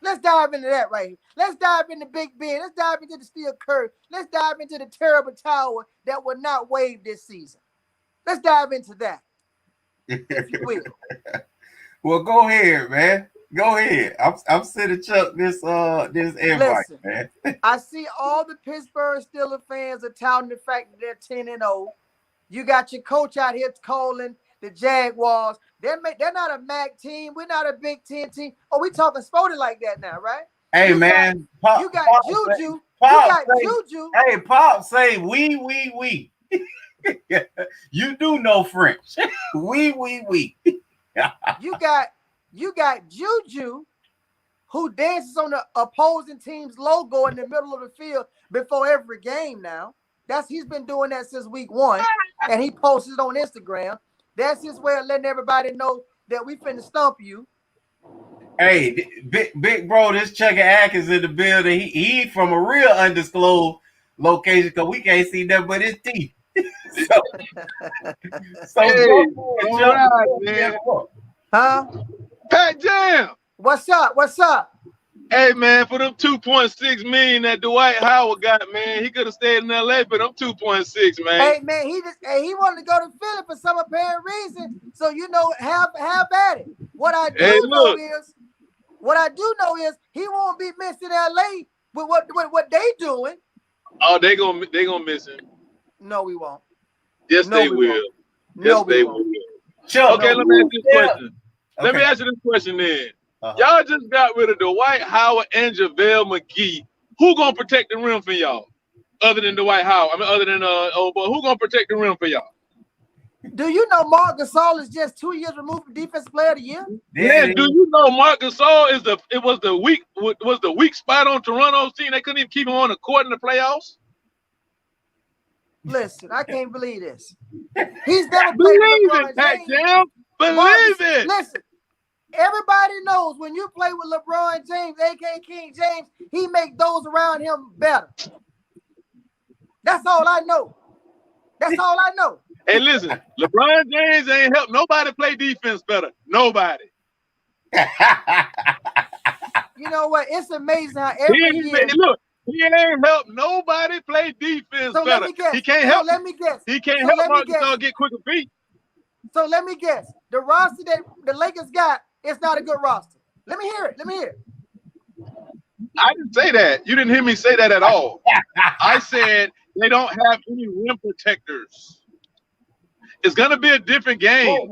Let's dive into that right here. Let's dive into Big Ben. Let's dive into the steel curve. Let's dive into the terrible tower that will not wave this season. Let's dive into that, if you will. Well, go ahead, man. Go ahead. I'm sending Chuck this invite, Listen, man. I see all the Pittsburgh Steelers fans are touting the fact that they're 10-0. You got your coach out here calling the Jaguars. They're not a MAC team. We're not a Big Ten team. Oh, we talking sporting like that now, right? Hey, You man. got Juju. Pop say, Juju. Hey, Pop say we. You do know French. We. You got Juju, who dances on the opposing team's logo in the middle of the field before every game now. He's been doing that since week 1, and he posts it on Instagram. That's his way of letting everybody know that we finna stump you. Hey, big bro, this Chucky Atkins in the building. He from a real undisclosed location because we can't see nothing but his teeth. so hey, all right, man. Huh? Pat Jam. What's up? Hey, man, for them $2.6 million that Dwight Howard got, man, he could have stayed in LA for them $2.6, man. Hey, man, he wanted to go to Philly for some apparent reason. So have at it. What I do know is he won't be missed in LA with what they doing. Oh, they gonna miss him. No, we won't. Yes, they will. Yes, they will. Okay, let me ask you this question. Let me ask you this question then. Y'all just got rid of Dwight Howard and JaVale McGee. Who gonna protect the rim for y'all? Other than Dwight Howard, other than old boy, who gonna protect the rim for y'all? Do you know Marc Gasol is just 2 years removed from Defensive Player of the Year? Yeah. Do you know Marc Gasol was the weak spot on Toronto's team? They couldn't even keep him on the court in the playoffs. Listen, I can't believe this. He's never played Believe with LeBron it, Pat James. Jam. Believe it. Listen, everybody knows when you play with LeBron James, aka King James, he make those around him better. That's all I know. Hey, listen, LeBron James ain't helped nobody play defense better. Nobody. You know what? It's amazing how every year. Look, he ain't helped nobody play defense better. Let me guess. He can't help. Let me guess. He can't help Marc Gasol get quicker feet. So let me guess. The roster that the Lakers got is not a good roster. Let me hear it. I didn't say that. You didn't hear me say that at all. I said they don't have any rim protectors. It's gonna be a different game.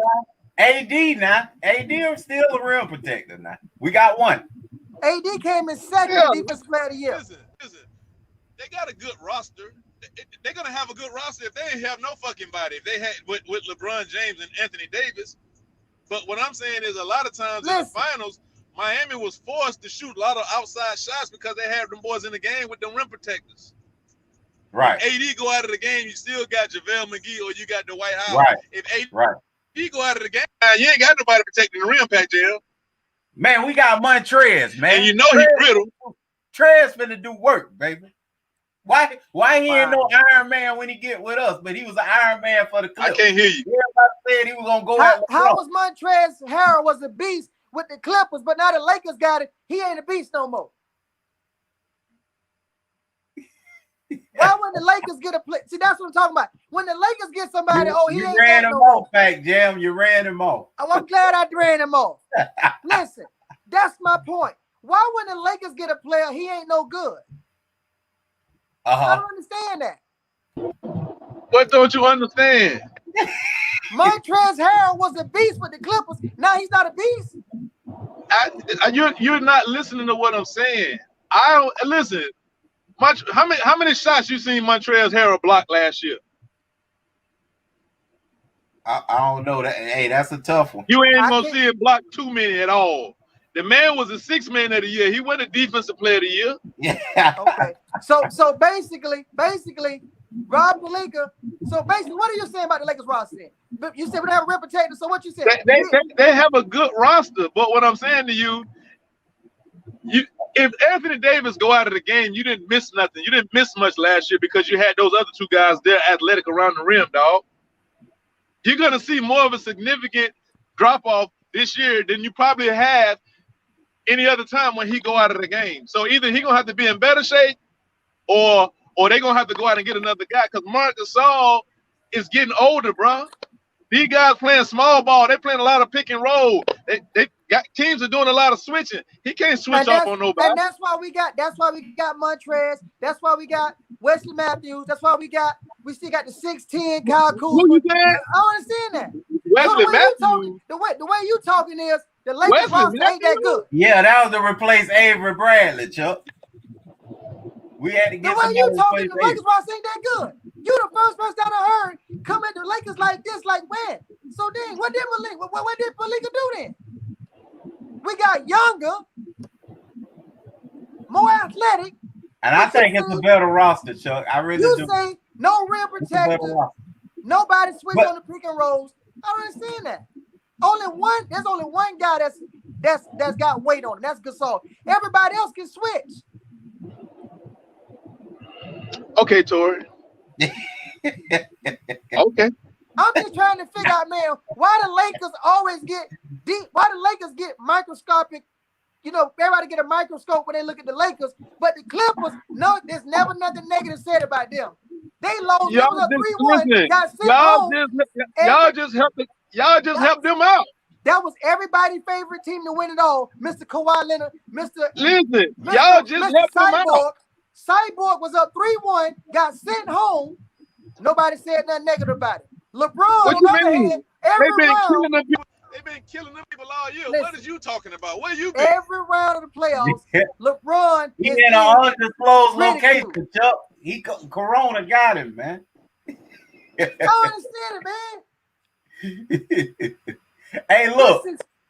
AD is still a rim protector now. We got one. AD came in second Defensive Player of the Year. Listen. They got a good roster. They're gonna have a good roster if they ain't have no fucking body. If they had with LeBron James and Anthony Davis. But what I'm saying is a lot of times in the finals, Miami was forced to shoot a lot of outside shots because they had them boys in the game with them rim protectors. Right. If AD go out of the game, you still got JaVale McGee or you got Dwight Howard. Right. If AD go out of the game, you ain't got nobody protecting the rim, Pat Jam. Man, we got Montrez, man. And you know he brittle. Trez finna do work, baby. Why he ain't no Iron Man when he get with us, but he was an Iron Man for the Clippers. I can't hear you. Everybody said he was gonna go out. How was Montrez Harrell was a beast with the Clippers, but now the Lakers got it. He ain't a beast no more. Why when the Lakers get a play? See, that's what I'm talking about. When the Lakers get somebody, he ain't ran got him no off, more. Pac Jam. You ran him off. Oh, I'm glad I ran him off. Listen, that's my point. Why when the Lakers get a player, he ain't no good? I don't understand that. What don't you understand? Montrez Harrell was a beast with the Clippers. Now he's not a beast. You're not listening to what I'm saying. I don't listen. How many shots you seen Montrez Harrell block last year? I don't know that. Hey, that's a tough one. You ain't gonna see him block too many at all. The man was a 6th man of the year. He wasn't a defensive player of the year. Yeah. Okay. So basically, Rob Pelinka. So basically, what are you saying about the Lakers roster then? But you said we don't have a rim protector. So what you said? They have a good roster, but what I'm saying to you, if Anthony Davis go out of the game, you didn't miss nothing. You didn't miss much last year because you had those other two guys there athletic around the rim, dog. You're gonna see more of a significant drop off this year than you probably have any other time when he go out of the game. So either he gonna have to be in better shape, or they gonna have to go out and get another guy because Marc Gasol is getting older, bro. These guys playing small ball. They playing a lot of pick and roll. They got teams are doing a lot of switching. He can't switch off on nobody. And that's why we got Montrez. That's why we got Wesley Matthews. That's why we still got the 6'10" Kyle Kuzma. Who you saying? I don't understand that. Wesley Matthews. The way you talking is the Lakers roster ain't that good. Yeah, that was to replace Avery Bradley, Chuck. We had to get the way you talking, the Lakers Lakers roster ain't that good. You the first person that I heard come at the Lakers like this, like when? So then, what did Malika do then? We got younger, more athletic. And I think it's a better roster, Chuck. I really do. You say no rim protector, nobody switch on the pick and rolls. I don't understand that. There's only one guy that's got weight on him. That's Gasol. Everybody else can switch. Okay, Tori. Okay. I'm just trying to figure out, man, why the Lakers always get deep. Why the Lakers get microscopic. You know, everybody get a microscope when they look at the Lakers, but the Clippers, no, there's never nothing negative said about them. They lost. Y'all just helped them out. That was everybody's favorite team to win it all. Mr. Kawhi Leonard, y'all just helped them out. Cyborg was up 3-1, got sent home. Nobody said nothing negative about it. LeBron, what you mean? They've been killing them people all year. Listen, what is you talking about? Where you been? Every round of the playoffs, LeBron he in an undisclosed location, Chuck. Corona got him, man. I don't understand it, man. Hey, look,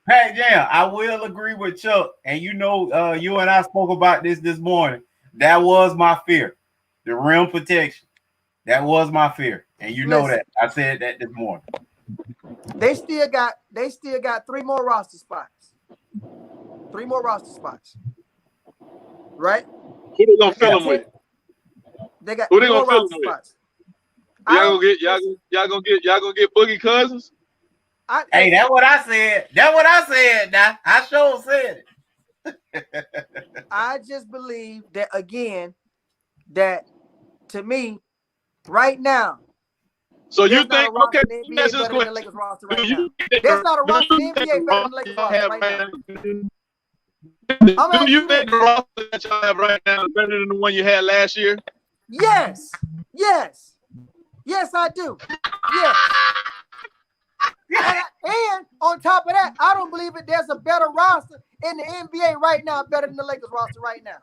Pat Jam, I will agree with Chuck. And you know, you and I spoke about this morning. That was my fear. The rim protection. That was my fear. And you know that. I said that this morning. They still got 3 more roster spots. 3 more roster spots. Right? Who they gonna fill them with? They got who they gonna fill them with? Y'all gonna get Boogie Cousins? Hey, that's what I said. That's what I said. Now I sure said it. I just believe that again, that to me, right now. So you think okay? There's not a roster in the NBA better than the Lakers roster right now. Do you think the roster that y'all have right now is better than the one you had last year? Yes, I do. Yes. And on top of that, I don't believe it. There's a better roster in the NBA right now, better than the Lakers roster right now.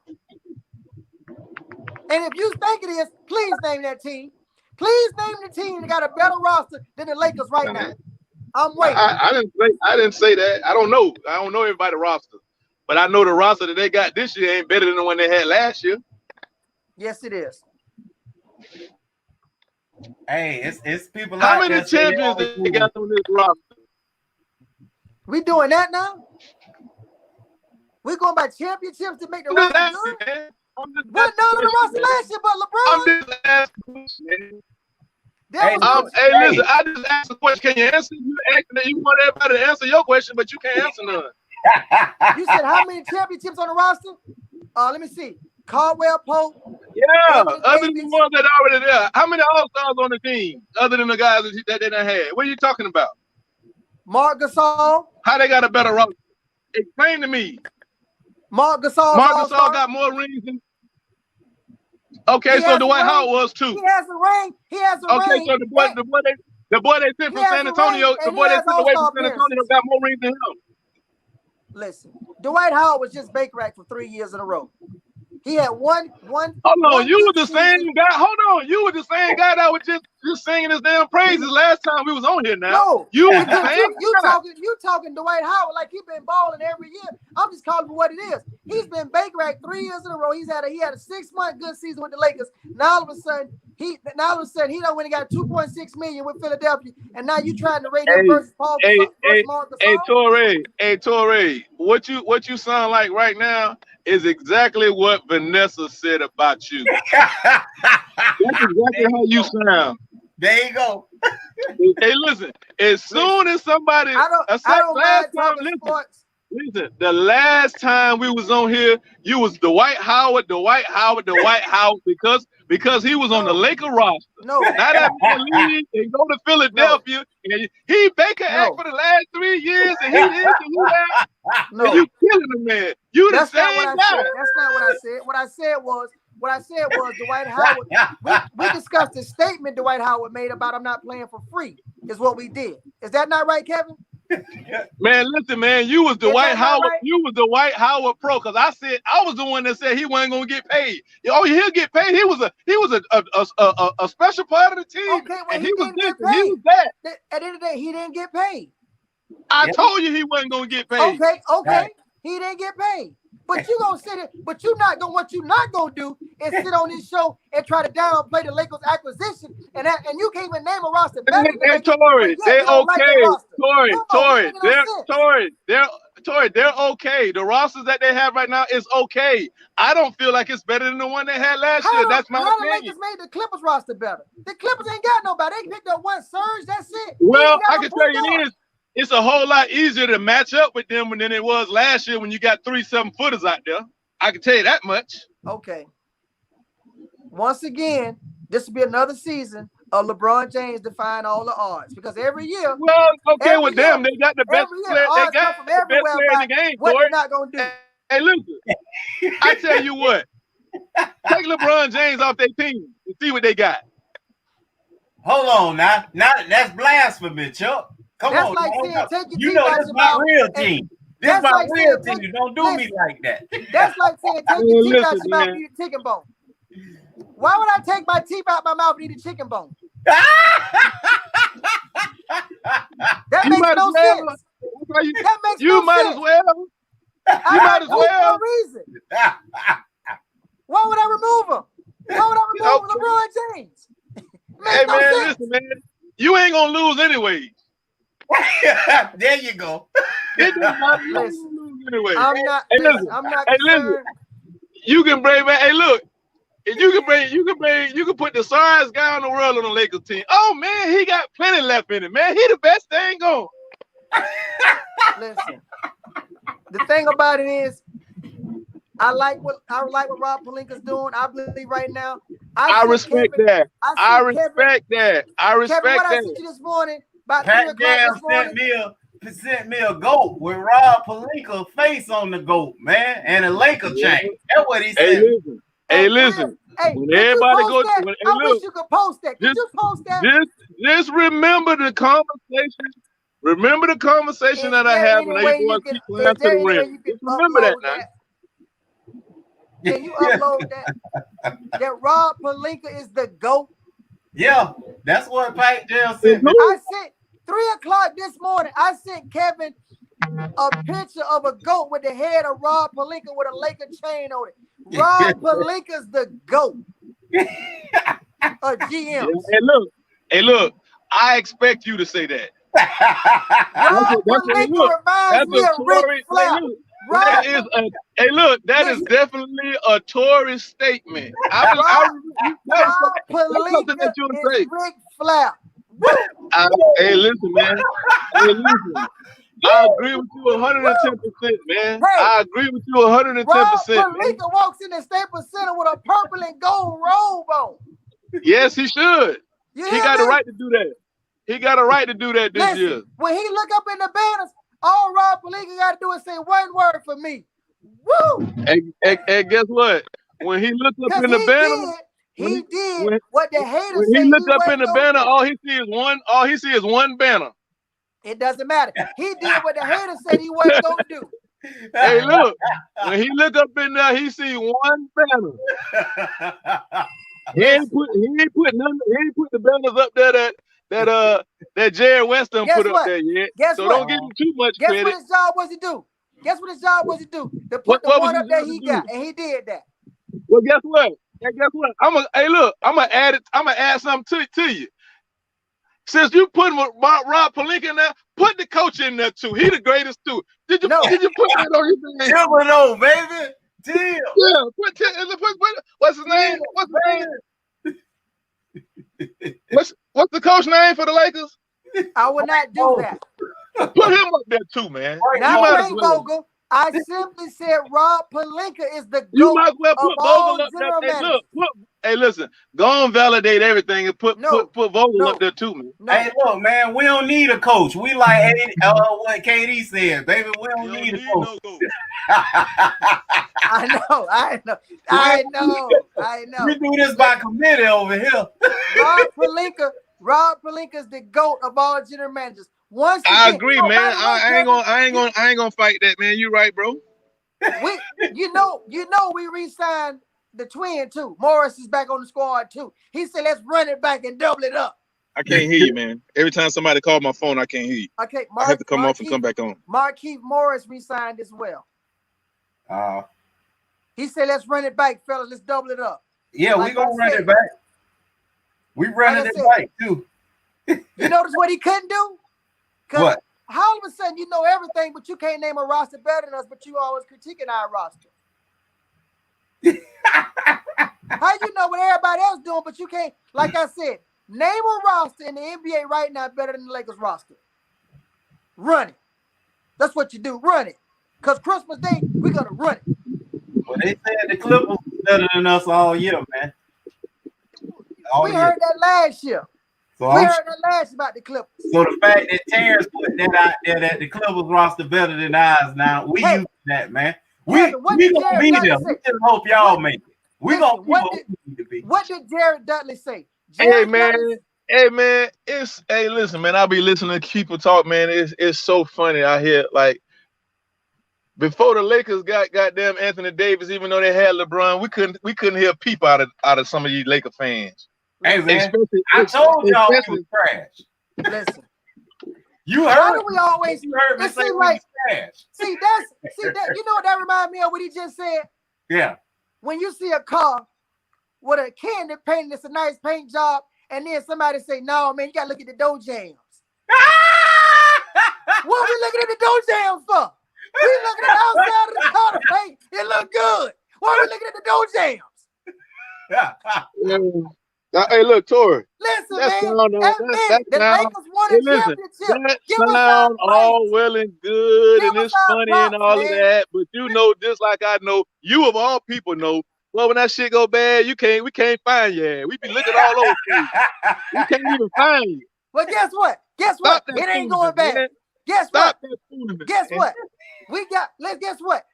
And if you think it is, please name that team. Please name the team that got a better roster than the Lakers right now. I'm waiting. I didn't say that. I don't know. I don't know everybody's roster, but I know the roster that they got this year ain't better than the one they had last year. Yes, it is. Hey, it's people. How many champions they got on this roster? We doing that now? We going by championships to make the roster good? What none of the roster last year, but LeBron. I'm just asking, man. Hey, listen, I just asked a question. Can you answer? You want everybody to answer your question, but you can't answer none. You said how many championships on the roster? Let me see. Caldwell Pope. Yeah, other than the ones that are already there. How many All-Stars on the team, other than the guys that they done had? What are you talking about? Marc Gasol. How they got a better roster? Explain to me. Marc Gasol got more rings than. Okay, so Dwight Howard was too. He has a ring. Okay, so the boy they sent from San Antonio, the boy they sent away from San Antonio got more rings than him. Listen, Dwight Howard was just Baker for 3 years in a row. He had one. Hold on, you were the same guy. Hold on, you were the same guy that was just singing his damn praises last time we was on here. Now, no, you were the same. You talking Dwight Howard like he been balling every year. I'm just calling for what it is. He's been Baker 3 years in a row. He had a 6-month good season with the Lakers. Now all of a sudden he done went and got $2.6 million with Philadelphia, and now you trying to rate him versus Paul. Hey, Torre, what you sound like right now is exactly what Vanessa said about you. That's exactly how you sound. There you go. Hey, listen. As soon as somebody, listen. The last time we was on here, you was Dwight Howard, because he was on the Laker roster. No. Now that leave and go to Philadelphia, and he Baker act for the last 3 years, and he this and he that. No. And you killing the man. You the same guy. That's not what I said. What I said was Dwight Howard. We discussed the statement Dwight Howard made about him not playing for free. Is what we did. Is that not right, Kevin? Man, listen, man, you was the Is Dwight that not Howard, right? you was the Dwight Howard pro, because I was the one that said he wasn't gonna get paid. Oh, he'll get paid. He was a special part of the team, Okay, well, and he was didn't this, get and he paid. was that. At the end of the day, he didn't get paid. I told you he wasn't gonna get paid. Okay, Right. he didn't get paid. But you gonna sit it, but you not gonna, what you not gonna do is sit on this show and try to downplay the Lakers acquisition, and you can't even name a roster better than the Hey, Lakers, Tory, but yet you don't like the roster. Tory, they're okay. The rosters that they have right now is okay. I don't feel like it's better than the one they had last year. That's my How the opinion. Lakers made the Clippers roster better? The Clippers ain't got nobody. They picked up one Surge. That's it. Well, I can tell you this. It's a whole lot easier to match up with them than it was last year when you got 3 7-footers out there. I can tell you that much. Okay. Once again, this will be another season of LeBron James defying all the odds, because every year, Well, okay every with year, them. They got the best player. They odds got come from the best everywhere player in the about game. what Corey. they're not gonna do. Hey, listen. I tell you what. Take LeBron James off their team and see what they got. Hold on now. That's blasphemy, Chuck. Come That's on. like now. saying take your You teeth know out this your my mouth real and- team. This That's my like real saying team. Don't do me like that. That's like saying take your teeth out Listen, your mouth man. and eat a chicken bone. Why would I take my teeth out my mouth and eat a chicken bone? That You makes might no as well. sense. That makes You no might sense. as well. I You got might as no well. reason. Why would I remove him? Why would I remove Okay. LeBron James? Makes Hey no man, sense. listen, man. You ain't gonna lose anyway. There you go. It does not Listen, lose anyway. I'm not. Hey, Listen, listen. I'm not Hey, listen. concerned. You can bring back. Hey, look. If you can put the sorriest guy in the world on the Lakers team. Oh man, he got plenty left in it, man. He the best thing going. Listen, the thing about it is, I like what Rob Pelinka's doing. I believe right now. I respect that. I respect that. Kevin, what I sent you this morning about 3 Pat o'clock Jam this morning. sent me a goat with Rob Pelinka face on the goat, man, and a Laker chain. That's what he said. Hey, listen. Hey, When did everybody you post goes, that? I wish you could post that. Could you post that? Just remember the conversation. Remember the conversation that I have when they boys keep playing to the rim. Just remember that now. Can you upload that? That Rob Pelinka is the GOAT. Yeah, that's what Pat Jam sent me. I sent 3 o'clock this morning. I sent Kevin a picture of a goat with the head of Rob Pelinka with a Laker chain on it. Rob Pelinka's the GOAT. A GM. Hey, look. I expect you to say that. Rob Pelinka reminds me of Rick Flair. That is definitely a Tory statement. Rob Pelinka is Rick Flair. Hey, listen, man. Hey, listen. I agree with you 110%, man. Hey, I agree with you 110%. Rob Pelinka walks in the Staples Center with a purple and gold robe on. Yes, he should. He got a right to do that. He got a right to do that this year. When he look up in the banners, all Rob Pelinka got to do is say one word for me. Woo! And guess what? When he looked up in the banner, he did what the haters when say he looked up in the banner, do. all he sees is one banner. It doesn't matter. He did what the haters said he wasn't gonna do. Hey, look, when he look up in there, he see one banner. He ain't put the banners up there that Jerry Weston put up there yet. Don't give him too much credit. Guess what his job was to do? Guess what his job was to do? To put the one up there he got, and he did that. Well, guess what? I'm gonna add something to you. Since you put Rob Pelinka in there, put the coach in there too. He the greatest too. Did you put that on your thing? Thibodeau, baby. Tim. Yeah, what's his name? What's the coach name for the Lakers? I would not do that. Put him up there too, man. Now, Frank Vogel, I simply said Rob Pelinka is the You GOAT might as well put of all Vogel up general there. managers. Hey, listen, go on, validate everything and put Vogel up there too, man. Hey, look, man, we don't need a coach. We like what KD said, baby. We don't need a coach. I know. We do this by committee over here. Rob Pelinka is the GOAT of all general managers. Once again, I agree, oh, man. by the way, I ain't gonna fight that, man. You right, bro. You know, we re-signed the twin too. Morris is back on the squad too. He said, let's run it back and double it up. I can't hear you, man. Every time somebody calls my phone, I can't hear you. Okay, I have to come off and come back on. Markeith Morris re-signed as well. He said, let's run it back, fellas. Let's double it up. Yeah, we gonna run it back. We running it back too. You notice what he couldn't do? What? How all of a sudden you know everything, but you can't name a roster better than us, but you always critiquing our roster. How you know what everybody else doing, but you can't, like I said, name a roster in the NBA right now better than the Lakers roster. Run it. That's what you do. Run it. Because Christmas Day, we're going to run it. Well, they said the Clippers was better than us all year, man. We heard that last year. So we heard that last year about the Clippers. So the fact that Terrence put that out there that the Clippers roster better than ours now, we use that, man. We gonna be there. We just hope y'all make it. We gonna be. What did Jared Dudley say? Hey man, listen, man. I'll be listening to people talk, man. It's so funny. I hear like before the Lakers got goddamn Anthony Davis, even though they had LeBron, we couldn't hear a peep out of some of these Laker fans. Hey man, I told y'all we was trash. Listen. You heard. Why do we always? You heard me say we was trash. See that. You know what that reminds me of? What he just said. Yeah. When you see a car with a candy paint, it's a nice paint job, and then somebody say, "No, man, you gotta look at the door jams." What are we looking at the door jams for? We looking at the outside of the car to paint. It look good. Why are we looking at the door jams? Hey, look, Tori. Listen, the Lakers won a championship. That sound all well and good, and it's funny and all of that. But you know, just like I know, you of all people know. Well, when that shit go bad, we can't find you. We be looking all over. We can't even find you. Well, guess what? It ain't going bad. Man. Guess what? Guess what? Guess what?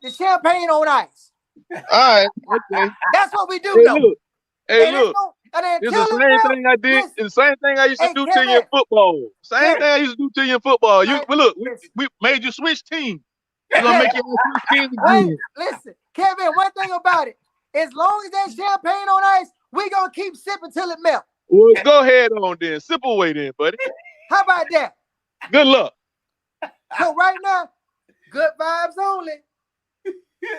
The champagne on ice. All right, okay. That's what we do. Hey, look. It's the same thing I did. It's the same thing I used to do to you in football. Same thing I used to do to you in football. We made you switch teams. We're gonna make you switch teams again. Listen, Kevin. One thing about it, as long as that champagne on ice, we gonna keep sipping till it melts. Well, go ahead on then. Sip away then, buddy. How about that? Good luck. So right now, good vibes only.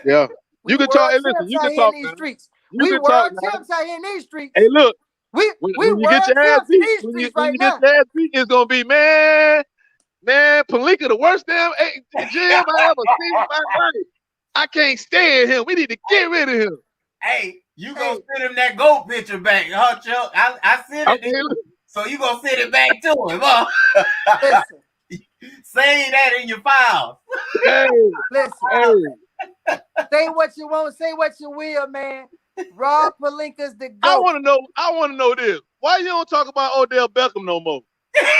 Yeah. You can talk. Hey, listen. You can talk. In these streets. We world champs out here in these streets. Hey, look. We when you get your ass beat, when you get your ass beat, it's gonna be man, Pelinka, the worst damn GM I ever seen in my life. I can't stand him. We need to get rid of him. Hey, you gonna send him that goat picture back, huh, Chuck? I sent it. So you gonna send it back to him, huh? Listen. Say that in your files. Hey, listen. Hey. Say what you want, say what you will, man. Rob Pelinka's the GOAT. I want to know this. Why you don't talk about Odell Beckham no more?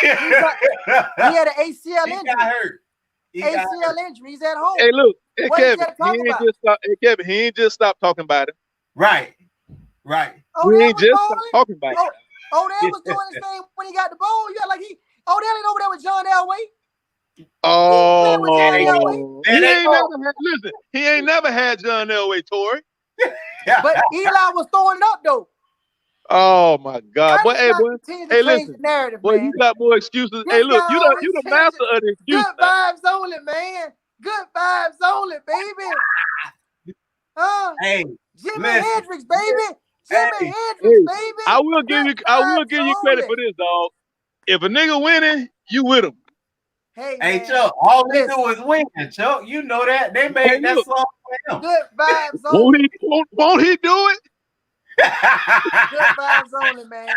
He had an ACL injury. He got hurt. ACL injury. He's at home. Hey, look. Hey, Kevin, he ain't just stopped talking about it. Right. He ain't just stopped talking about it. Odell was doing his thing when he got the ball. Yeah, like Odell ain't over there with John Elway. Oh, he ain't never had John Elway, Tori. But Eli was throwing it up though. Oh my God! But hey, listen, boy, you got more excuses. Hey, look, you the master of the excuses. Good vibes only, man. Good vibes only, baby. Hey, Jimi Hendrix, baby. Jimi Hendrix, baby. I will give you credit for this, dog. If a nigga winning, you with him. Hey, Chuck, all they do is win, Chuck. You know that. They made that song for him. Good vibes only. Won't he do it? Good vibes only, man.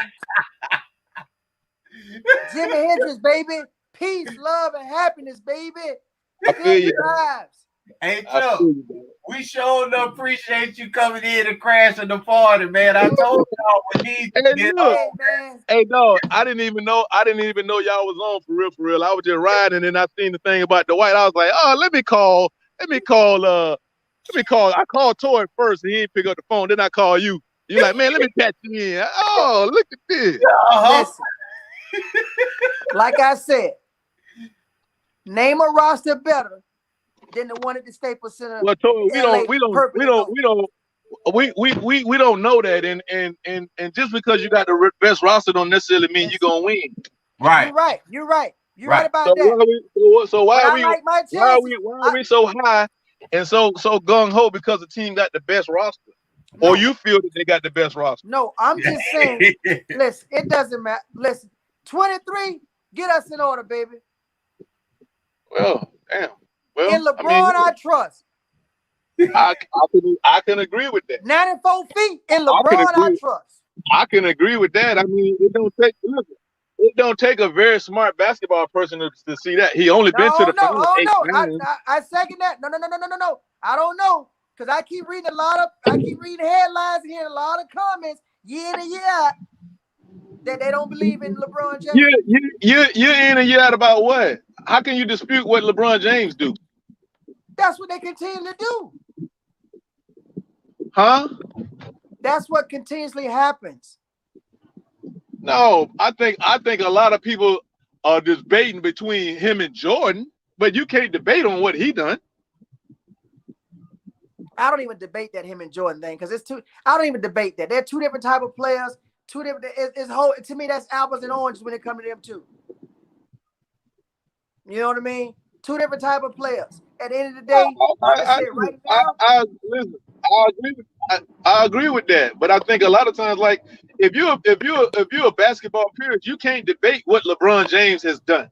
Jimi Hendrix, baby. Peace, love, and happiness, baby. Good vibes. Hey, Chuck, we sure enough appreciate you coming in and crashing the party, man. I told y'all we need to get on, man. Hey, dog, I didn't even know y'all was on for real. I was just riding and I seen the thing about the white. I was like, oh, let me call. I called Tori first and he didn't pick up the phone. Then I call you. You're like, man, let me catch you in. Oh, look at this. Listen, like I said, Name a roster better than the one at the Staples Center. Well, we don't know that, and just because you got the best roster don't necessarily mean you're gonna win. Right. You're right about that. Why are we so high and so gung ho because the team got the best roster? No. Or you feel that they got the best roster? No, I'm just saying. Listen, it doesn't matter. Listen, 23, get us in order, baby. Well, damn. Well, in LeBron, I trust. I can agree with that. 94 feet in LeBron, I trust. I can agree with that. I mean, it don't take a very smart basketball person to see that. He only been to the final 8 games. I second that. No. I don't know. Because I keep reading headlines and hearing a lot of comments year in and year out that they don't believe in LeBron James. You're in and year out about what? How can you dispute what LeBron James do? That's what they continue to do. Huh? That's what continuously happens. No, I think a lot of people are debating between him and Jordan, but you can't debate on what he done. I don't even debate that him and Jordan thing because I don't even debate that. They're two different type of players. Two different. To me, that's apples and oranges when it comes to them two. You know what I mean? Two different type of players. At the end of the day, I agree with that. But I think a lot of times, like if you're a basketball purist, you can't debate what LeBron James has done.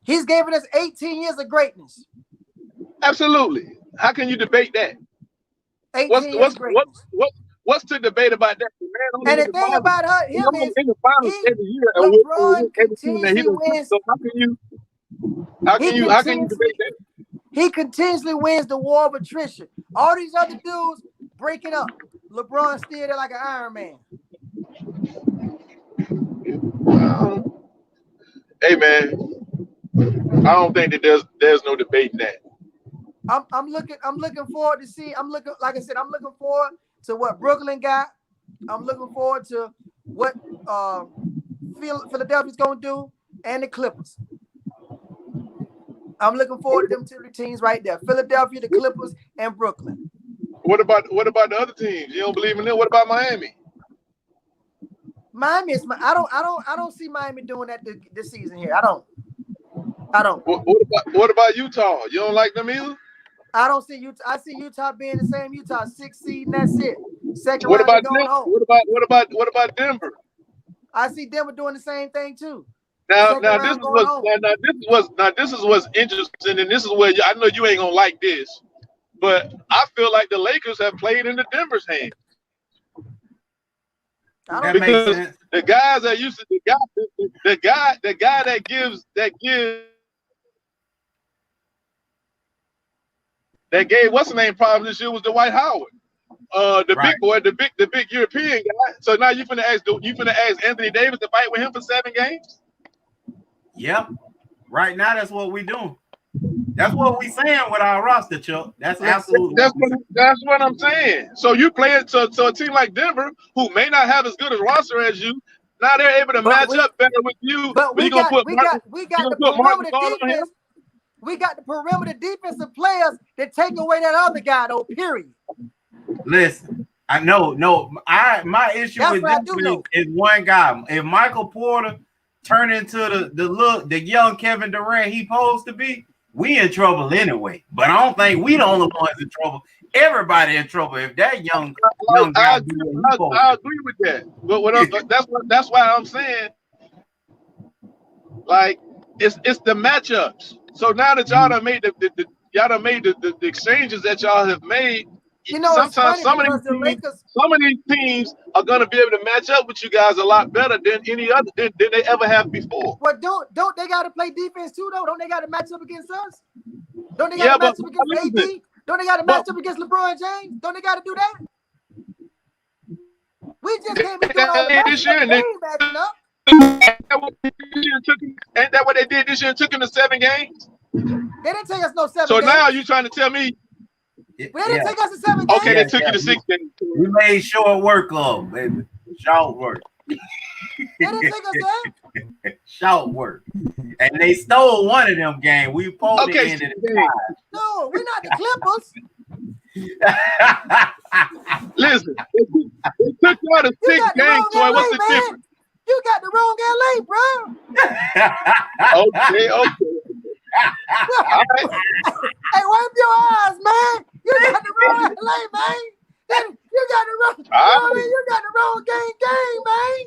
He's given us 18 years of greatness. Absolutely. How can you debate that? 18 years of greatness. What's to debate about that? Man, and the thing about him is in the finals every year. LeBron continuously wins. So how can you debate that? He continuously wins the war of attrition. All these other dudes breaking up. LeBron still there like an Iron Man. Hey man, I don't think that there's no debating that. I'm looking forward to see. I'm looking forward to what Brooklyn got. I'm looking forward to what Philadelphia's gonna do and the Clippers. I'm looking forward to them two teams right there. Philadelphia, the Clippers, and Brooklyn. What about the other teams? You don't believe in them? What about Miami? Miami is I don't see Miami doing that this season here. I don't. What about Utah? You don't like them either? I don't see Utah. I see Utah being the same Utah, 6th seed, and that's it. Second What round, about going home. What about Denver? I see Denver doing the same thing too. This is what's interesting, and this is where I know you ain't gonna like this, but I feel like the Lakers have played into Denver's hand. Because the guys that used to the guy that gave what's the name problem this year was the Dwight Howard. Big boy, the big European guy. So now you finna ask Anthony Davis to fight with him for 7 games? Yep. Right now, that's what we doing. That's what we saying with our roster, Chuck. That's absolutely. That's what I'm saying. So you play it to a team like Denver, who may not have as good a roster as you. Now they're able to match up better with you. But we got the perimeter defense. We got the perimeter defensive players that take away that other guy, though. Period. Listen, I know. No, my issue with this is one guy. If Michael Porter turn into the young Kevin Durant he supposed to be, we in trouble anyway. But I don't think we the only ones in trouble. Everybody in trouble if that young guy. I agree with that. But that's why I'm saying, like, it's the matchups. So now that y'all done made the exchanges that y'all have made, you know, sometimes some of these teams are gonna be able to match up with you guys a lot better than any other than they ever have before. But don't they gotta play defense too though? Don't they gotta match up against us? Don't they gotta match up against AD? Don't they gotta match up against LeBron James? Don't they gotta do that? We just can't be doing all this year and backing up. Ain't that what they did this year and took him to 7 games? They didn't take us no 7 So games. now you trying to tell me? They didn't take us to 7 games. Okay, they took you to 6 games. We made short work of them, baby. Short work. They didn't take us there. Short work. And they stole one of them games. We pulled Okay, it in No, we're not the Clippers. listen, they took you out of You 6 got the games, wrong Toy. LA, What's the man. difference? You got the wrong LA, bro. Okay. All right. Hey, wipe your eyes, man. You got the wrong LA, man. You got the wrong. You know what I mean? You got the wrong game, man.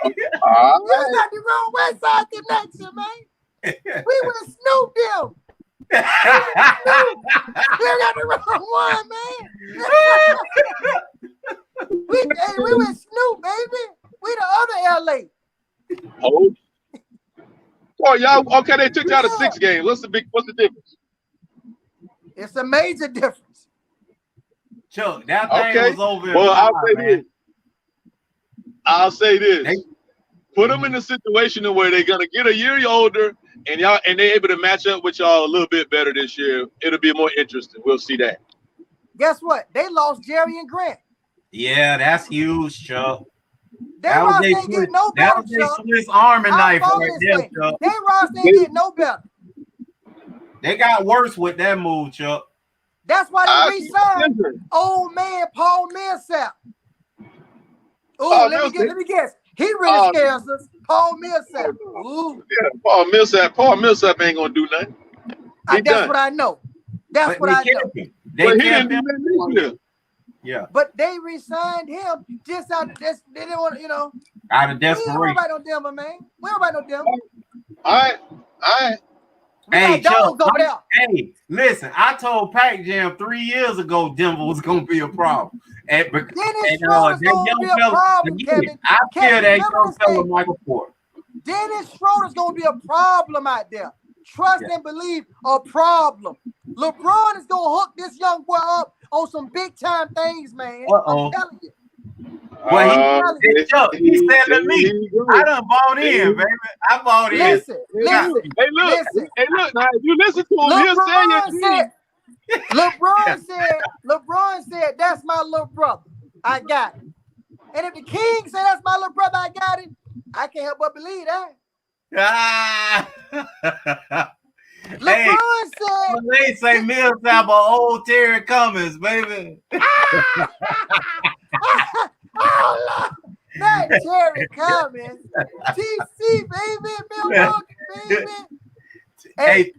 You got the wrong West Side connection, man. We with Snoop them. You got the wrong one, man. we with Snoop, baby. We the other LA. Oh, y'all okay? They took you out of 6 games. What's the difference? It's a major difference. Chuck, that thing was over. Well, I'll say this. Put them in a situation where they're gonna get a year older, and they're able to match up with y'all a little bit better this year. It'll be more interesting. We'll see that. Guess what? They lost Jerry and Grant. Yeah, that's huge, Chuck. They roster ain't get no better, Chuck. That was a Swiss Army knife right there, Chuck. They roster ain't get no better. They got worse with that move, Chuck. That's why they re-signed old man Paul Millsap. Oh, let me guess. He really scares us. Paul Millsap. Ooh. Yeah, Paul Millsap ain't gonna do nothing. That's what I know. That's what I know. He didn't do nothing. Yeah. But they re-signed him just out of this. They didn't want, out of desperation. We don't about no Denver, man. We don't about no Denver. All right. Hey, Chuck, hey, listen, I told Pac Jam 3 years ago Denver was going to be a problem. Dennis Schroeder's going to be a problem, Kevin. I feel that young fella Michael Porter. Dennis Schroeder's going to be a problem out there. Trust and believe, a problem. LeBron is going to hook this young boy up on some big-time things, man. I'm telling you. Well, he said to me, I done bought in, baby. I bought in. Listen. Hey, look. Now, if you listen to him, he'll say it. LeBron said, that's my little brother. I got it. And if the King said that's my little brother, I got it, I can't help but believe that. LeBron said. They say Millsap or old Terry Cummings, baby. Oh, Lord. Not Terry Cummings. TC, baby. Milwaukee, baby. Hey,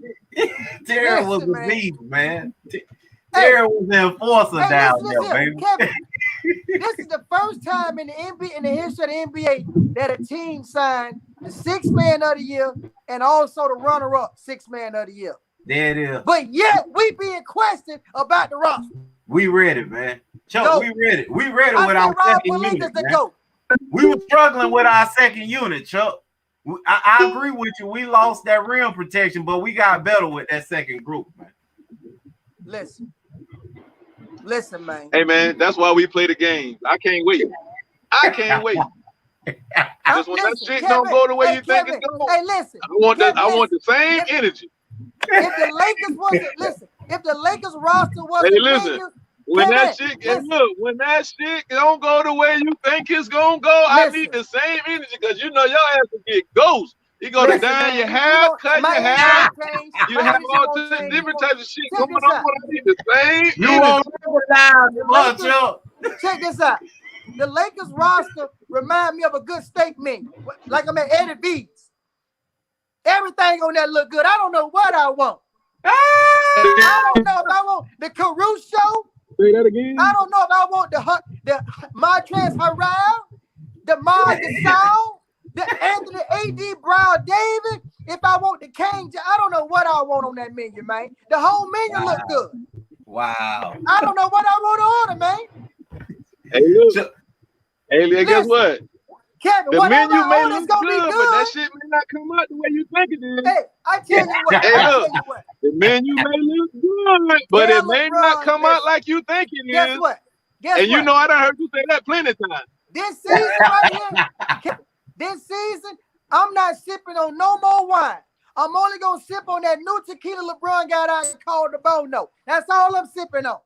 Terry was a beast, man. Terry was the enforcer down there, baby. Kevin, this is the first time in the NBA, in the history of the NBA, that a team signed the 6th man of the year and also the runner-up 6th man of the year. There it is. But yet we being questioned about the roster. We ready, man. Chuck, we ready. We ready with our second unit, man. We were struggling with our second unit, Chuck. I agree with you. We lost that rim protection, but we got better with that second group, man. Listen, man. Hey, man, that's why we play the game. I can't wait. Just when that shit don't go the way you think it's going. Hey, listen. I want the same energy. If the Lakers wasn't, if the Lakers roster wasn't, when that shit don't go the way you think it's gonna go, I need the same energy because your ass will get ghost. You go down your hair, cut your hair. You have all different types of shit going on. I need the same energy. Check this out. The Lakers roster remind me of a good steak menu, like I'm at Eddie V's. Everything on that look good. I don't know what I want. I don't know if I want the Caruso. Say that again. I don't know if I want the Montrezl Harrell, the Mars Gasol, the Anthony A.D. Brown David. If I want the King, I don't know what I want on that menu, man. The whole menu look good. Wow. I don't know what I want to order, man. Hey, look. Hey, guess what? Kevin, the menu may look good, good, but that shit may not come out the way you think it is. Hey, I tell you what. The menu may look good, but it may not come out like you think it is. Guess what? I done heard you say that plenty of times. This season right here, this season, I'm not sipping on no more wine. I'm only going to sip on that new tequila LeBron got out called the Bono. That's all I'm sipping on.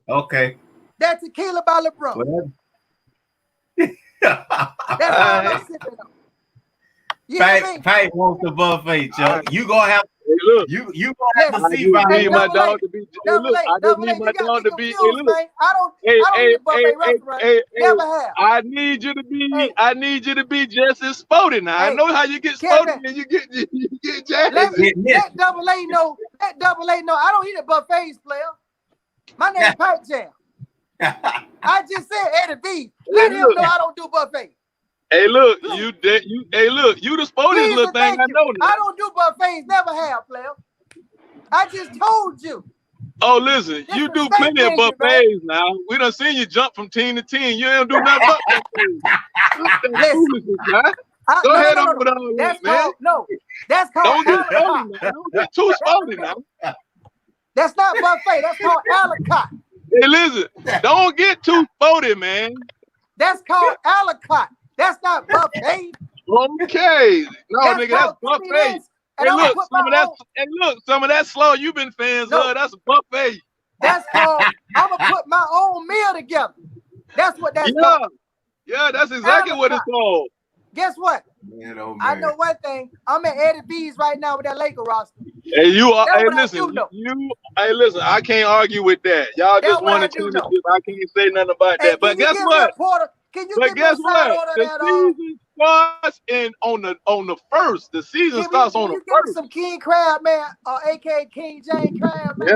Okay. That tequila by LeBron. That's all I'm sipping on. You Pat wants the buffet, Chuck. You gonna have look. You gonna have to see about need him. my dog to be. Hey, look, I just need my dog to be. Hey, look. I don't eat a buffet restaurant. Never have. I need you to be. I need you to be just as sporty now. I know how you get sporty and you get jazzy. Let Double A know. Let Double A know. I don't eat at buffets, player. My name's Pat Jam. I just said Eddie B. Let him know I don't do buffets. Hey, look, you the sportiest little thing I know now. I don't do buffets, never have, player. I just told you. Oh, listen, you do plenty of buffets now. We done seen you jump from team to team. You don't do nothing but buffets. Go ahead on with all that, man. That's called Don't get too sporty now. That's not buffet. That's called alicot. Hey, listen, don't get too sporty, man. That's called alicot. That's not buffet. Okay. No, nigga, that's buffet. Hey, look, some of that slow you've been fans of, that's a buffet. That's called, I'm going to put my own meal together. That's what that's called. Yeah, that's exactly what it's called. Guess what? Man, oh, man. I know one thing. I'm at Eddie B's right now with that Laker roster. Hey, listen, I can't argue with that. Y'all just won a championship. I can't say nothing about that. But guess what? Guess what? The season starts on the first. The season starts on the first. Some King Crab, man, aka King James Crab, man. Yeah.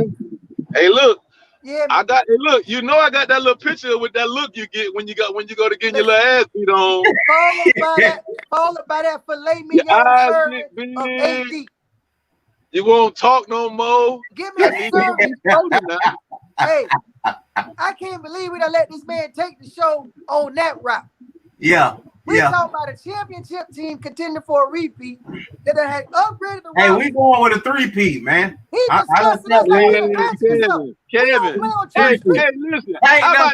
Hey, look. Yeah, I got look. You know I got that little picture with that look you get when you go to get your little ass beat on. Followed by that filet mignon of AD. You won't talk no more. Give me a service. Hey, I can't believe we done let this man take the show on that route. Yeah. We talking about a championship team contending for a repeat that had upgraded the roster. Hey, we going with a 3-peat, man. He discussing us Kevin. Hey, listen. How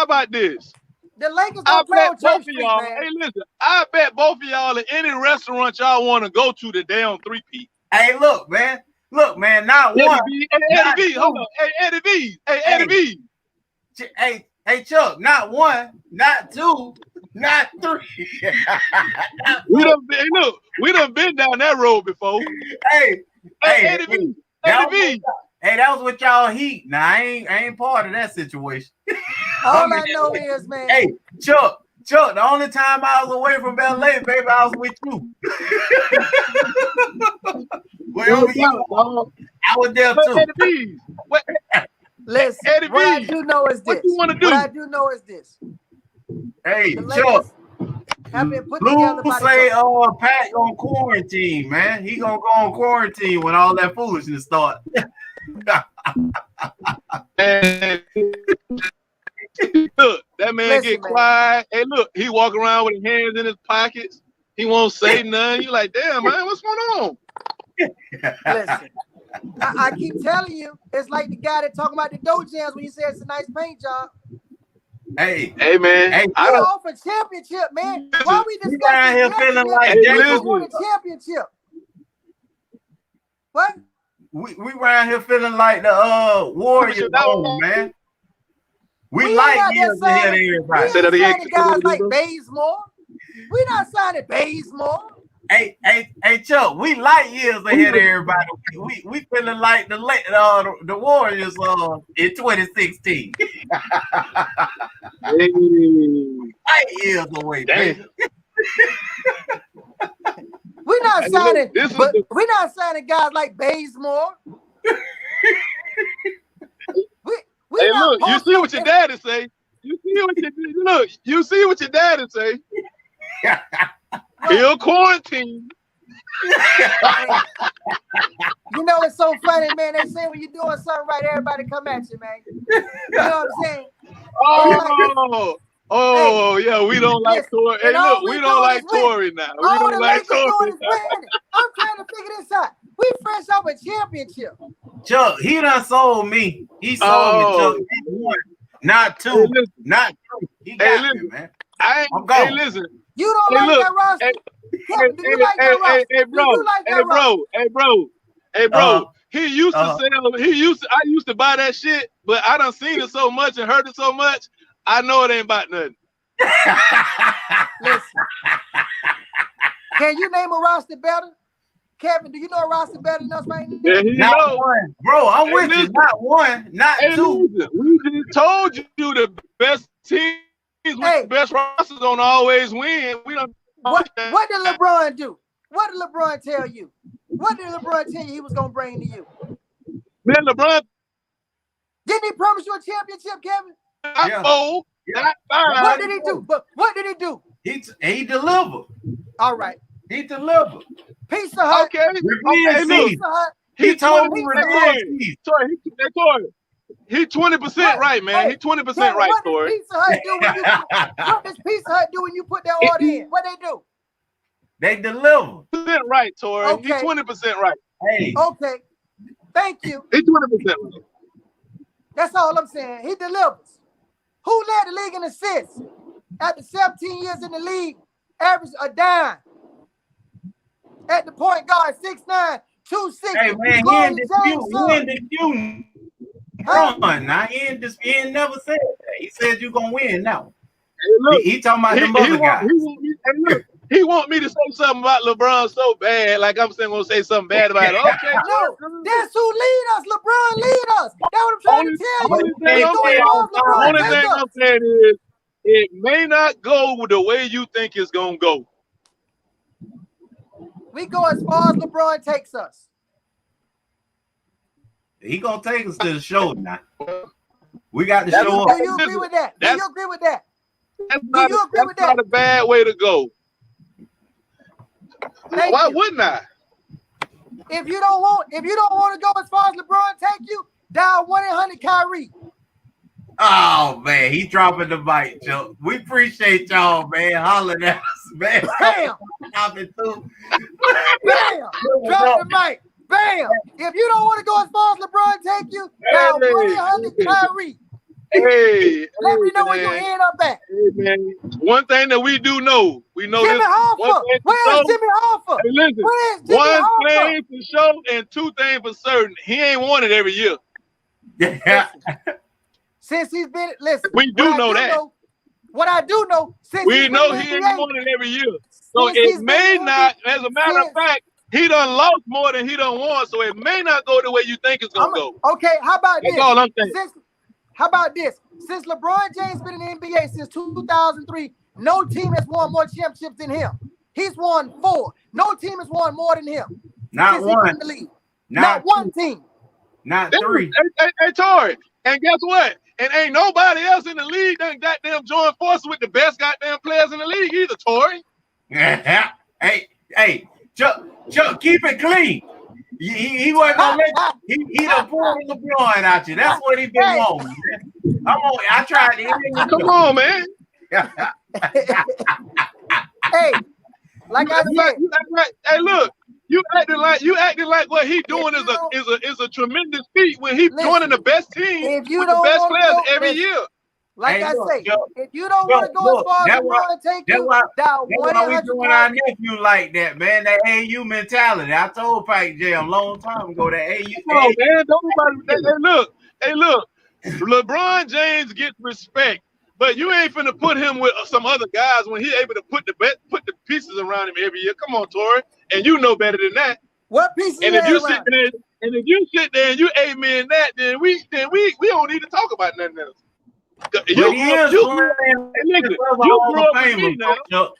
about this? The Lakers I don't play on bet both Church of Street, y'all. man. Hey, listen. I bet both of y'all in any restaurant y'all want to go to today on 3-peat. Hey, look, man. Not one. Eddie V. Hold on. Hey, Eddie V. Eddie V. Hey, Chuck, not one, not two, not three. We done been down that road before. Hey, Eddie V. Hey, that was with y'all heat. Now I ain't part of that situation. All I know is, man. Hey, Chuck, the only time I was away from LA, baby, I was with you. I was there too. Eddie V. Listen, Eddie what I V, do know is this. What you want to do? What I do know is this. Hey, The Chuck. Lakers have been put together by say Pat on quarantine, man. He gonna go on quarantine when all that foolishness start. Look, that man get quiet. Hey, look, he walk around with his hands in his pockets. He won't say nothing. You like, damn, man, what's going on? Listen, I keep telling you, it's like the guy that talking about the dough jams when you say it's a nice paint job. Hey, man. Hey, we off a championship, man. Why we discussing here feeling like won a championship? What? We around here feeling like the Warriors, man. We like years ahead of everybody. We ain't signing guys like Bazemore. We not signing Bazemore. Hey, Chuck, we light years ahead of everybody. We feeling like the Warriors in 2016. Light years away, baby. We're not signing guys like Bazemore. Hey, look, you see what your daddy say. You see what your daddy say. He'll quarantine. You know, it's so funny, man. They say when you're doing something right, everybody come at you, man. You know what I'm saying? Yeah, we don't like Tory. Hey, look, we don't like Tory now. We don't like Tory. I'm trying to figure this out. We fresh off a championship. Chuck, he done sold me. He sold me, Chuck. One, not two, not three. He got me, man. I'm going. Hey, listen. You don't like that roster? Kevin, do you like that roster? Hey, bro. He used to sell. I used to buy that shit, but I done seen it so much and heard it so much. I know it ain't about nothing. Listen. Can you name a roster better? Kevin, do you know a roster better than us right now? Yeah, not one. Bro, I'm with you. Not one, not two. Listen, we just told you the best teams with the best rosters don't always win. We don't. What did LeBron do? What did LeBron tell you? What did LeBron tell you he was gonna bring to you? Man, LeBron didn't he promise you a championship, Kevin? Not four, not five. What did he do? But what did he do? He delivered. All right. He delivered. Pizza Hut. Okay. Pizza Hut. He told me he 20% right, man. He 20% right, Tori. What does Pizza Hut do when you put that order in? What they do? They deliver. Right, Tori. Okay. He 20% right. Hey. Okay. Thank you. He 20% right. That's all I'm saying. He delivers. Who led the league in assists? After 17 years in the league, averaged a dime. At the point guard, 6'9", 260. Hey man, he ain't disputing. Now he ain't never said that. He said you're gonna win now. Hey, look, he talking about the other guys. He want me to say something about LeBron so bad, like I'm saying gonna say something bad about it. Okay, no, that's who lead us. LeBron lead us. That's what I'm trying to tell you. Only thing I'm saying is it may not go the way you think it's gonna go. We go as far as LeBron takes us. He gonna take us to the show now. We got to show up. Do you agree with that? Do you agree with that? That's not a bad way to go. Why wouldn't I? If you don't want to go as far as LeBron take you, dial 1-800 Kyrie. Oh man, he dropping the mic, Joe. We appreciate y'all, man. Hollering at us, man. Bam! Bam! Drop the mic. Bam! If you don't want to go as far as LeBron take you, dial 1-800 Kyrie. Hey, let me know where you end up at. Hey, man. One thing that we do know, Jimmy Hoffa. Where is Jimmy Hoffa? Hey, listen, where is Jimmy Hoffa? Thing for sure and two things for certain. He ain't won it every year. Yeah. Since he's been, listen. We do know that. What I do know, since we know he ain't won it every year. So it may not, as a matter of fact, he done lost more than he done won. So it may not go the way you think it's gonna go. Okay, how about this? That's all I'm saying. How about this? Since LeBron James been in the NBA since 2003, no team has won more championships than him. He's won 4. No team has won more than him. Not one. In the league. Not one team. Not 3. Hey, Tori. And guess what? And ain't nobody else in the league done goddamn join forces with the best goddamn players in the league either, Tori. Hey, Chuck, keep it clean. He wasn't gonna let he done pulled LeBron out you. That's what he been wanting. I tried to come on, man. Hey, like I said, hey, look, you acting like what he doing is a tremendous feat when he joining the best team with the best players every year. Like I say, if you don't want to go as far as LeBron take you, that's why we doing our nephew like that, man. That AU mentality. I told Pike Jam a long time ago that AU. Come on, man. Don't hey, look. LeBron James gets respect, but you ain't finna put him with some other guys when he's able to put the pieces around him every year. Come on, Tori, and you know better than that. What pieces? And if you sit there and you amen that, then we don't need to talk about nothing else. You grew up with me now.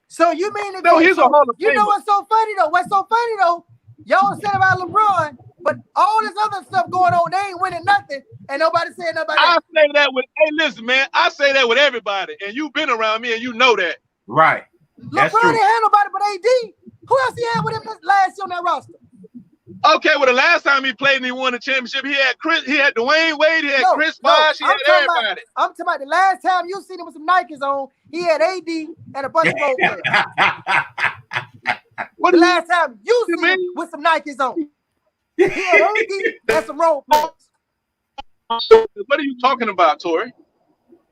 So you mean to no? He's a Hall of Famer. You know what's so funny though? What's so funny though? Y'all said about LeBron, but all this other stuff going on, they ain't winning nothing, and nobody saying nobody. I say that with listen, man. I say that with everybody, and you've been around me, and you know that. Right. That's LeBron true. didn't have nobody but AD. Who else he had with him last year on that roster? Okay, well, the last time he played and he won a championship, he had Dwayne Wade, he had Chris Bosh, he had everybody. I'm talking about the last time you seen him with some Nikes on, he had AD and a bunch of role players. The last time you seen him with some Nikes on, he had AD and some role players. What are you talking about, Tori?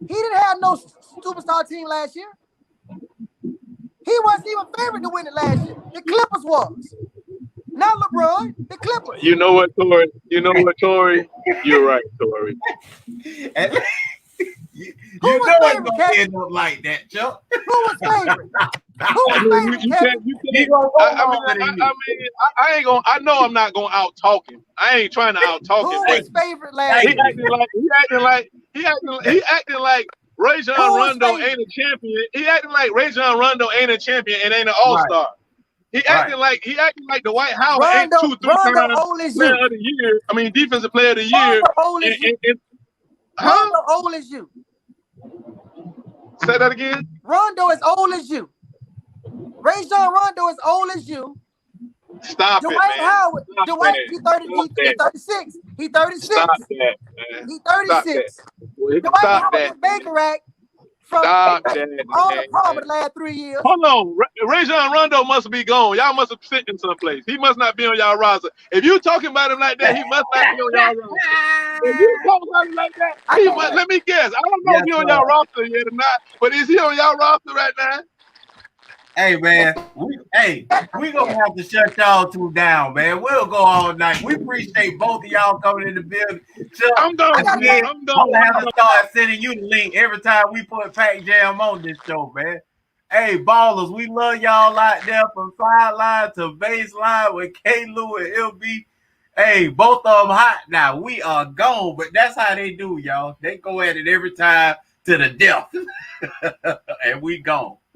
He didn't have no superstar team last year. He wasn't even favored to win it last year. The Clippers was. Not LeBron, the Clippers. You know what, Tori? You're right, Tori. Who You was know it's favorite, gonna Kevin? end up like that, Chuck. Who was favorite? Who was favorite, You Kevin? can't. You He can't. gonna go I longer than you. mean, I ain't gonna. I know I'm not gonna out talk him. I ain't trying to out talk Who him. was But favorite last he year? acting like Rajon Who was Rondo favorite? ain't a champion. He acting like Rajon Rondo ain't a champion and ain't an all-star. He acting like the White Howard ain't 2-3 Rondo times old as player you. of the year. I mean, defensive player of the year. Rondo old as you. Huh? Rondo old as you. Say that again. Rondo is old as you. Rajon Rondo is old as you. Stop Dwight it, man. Howard. Stop Dwight, that. he 36. He 36. Stop that, man. He Stop 36. that. Dwight Stop Howard that. was Baker Act from Stop that. all the problem the last 3 years. Hold on. Rajon Rondo must be gone. Y'all must have sent him someplace. He must not be on y'all roster. If you talking about him like that, he must not be on y'all roster. If you talking about him like that, he must, let me guess. I don't know if he's on y'all roster yet or not, but is he on y'all roster right now? Hey man, we gonna have to shut y'all two down, man. We'll go all night. We appreciate both of y'all coming in the building. Chuck, I'm done. again, I'm done. I'm gonna have to start sending you the link every time we put Pac Jam on this show, man. Hey, ballers, we love y'all out there from sideline to baseline with Klew and LB. Hey, both of them hot now. We are gone, but that's how they do, y'all. They go at it every time to the death, and we gone.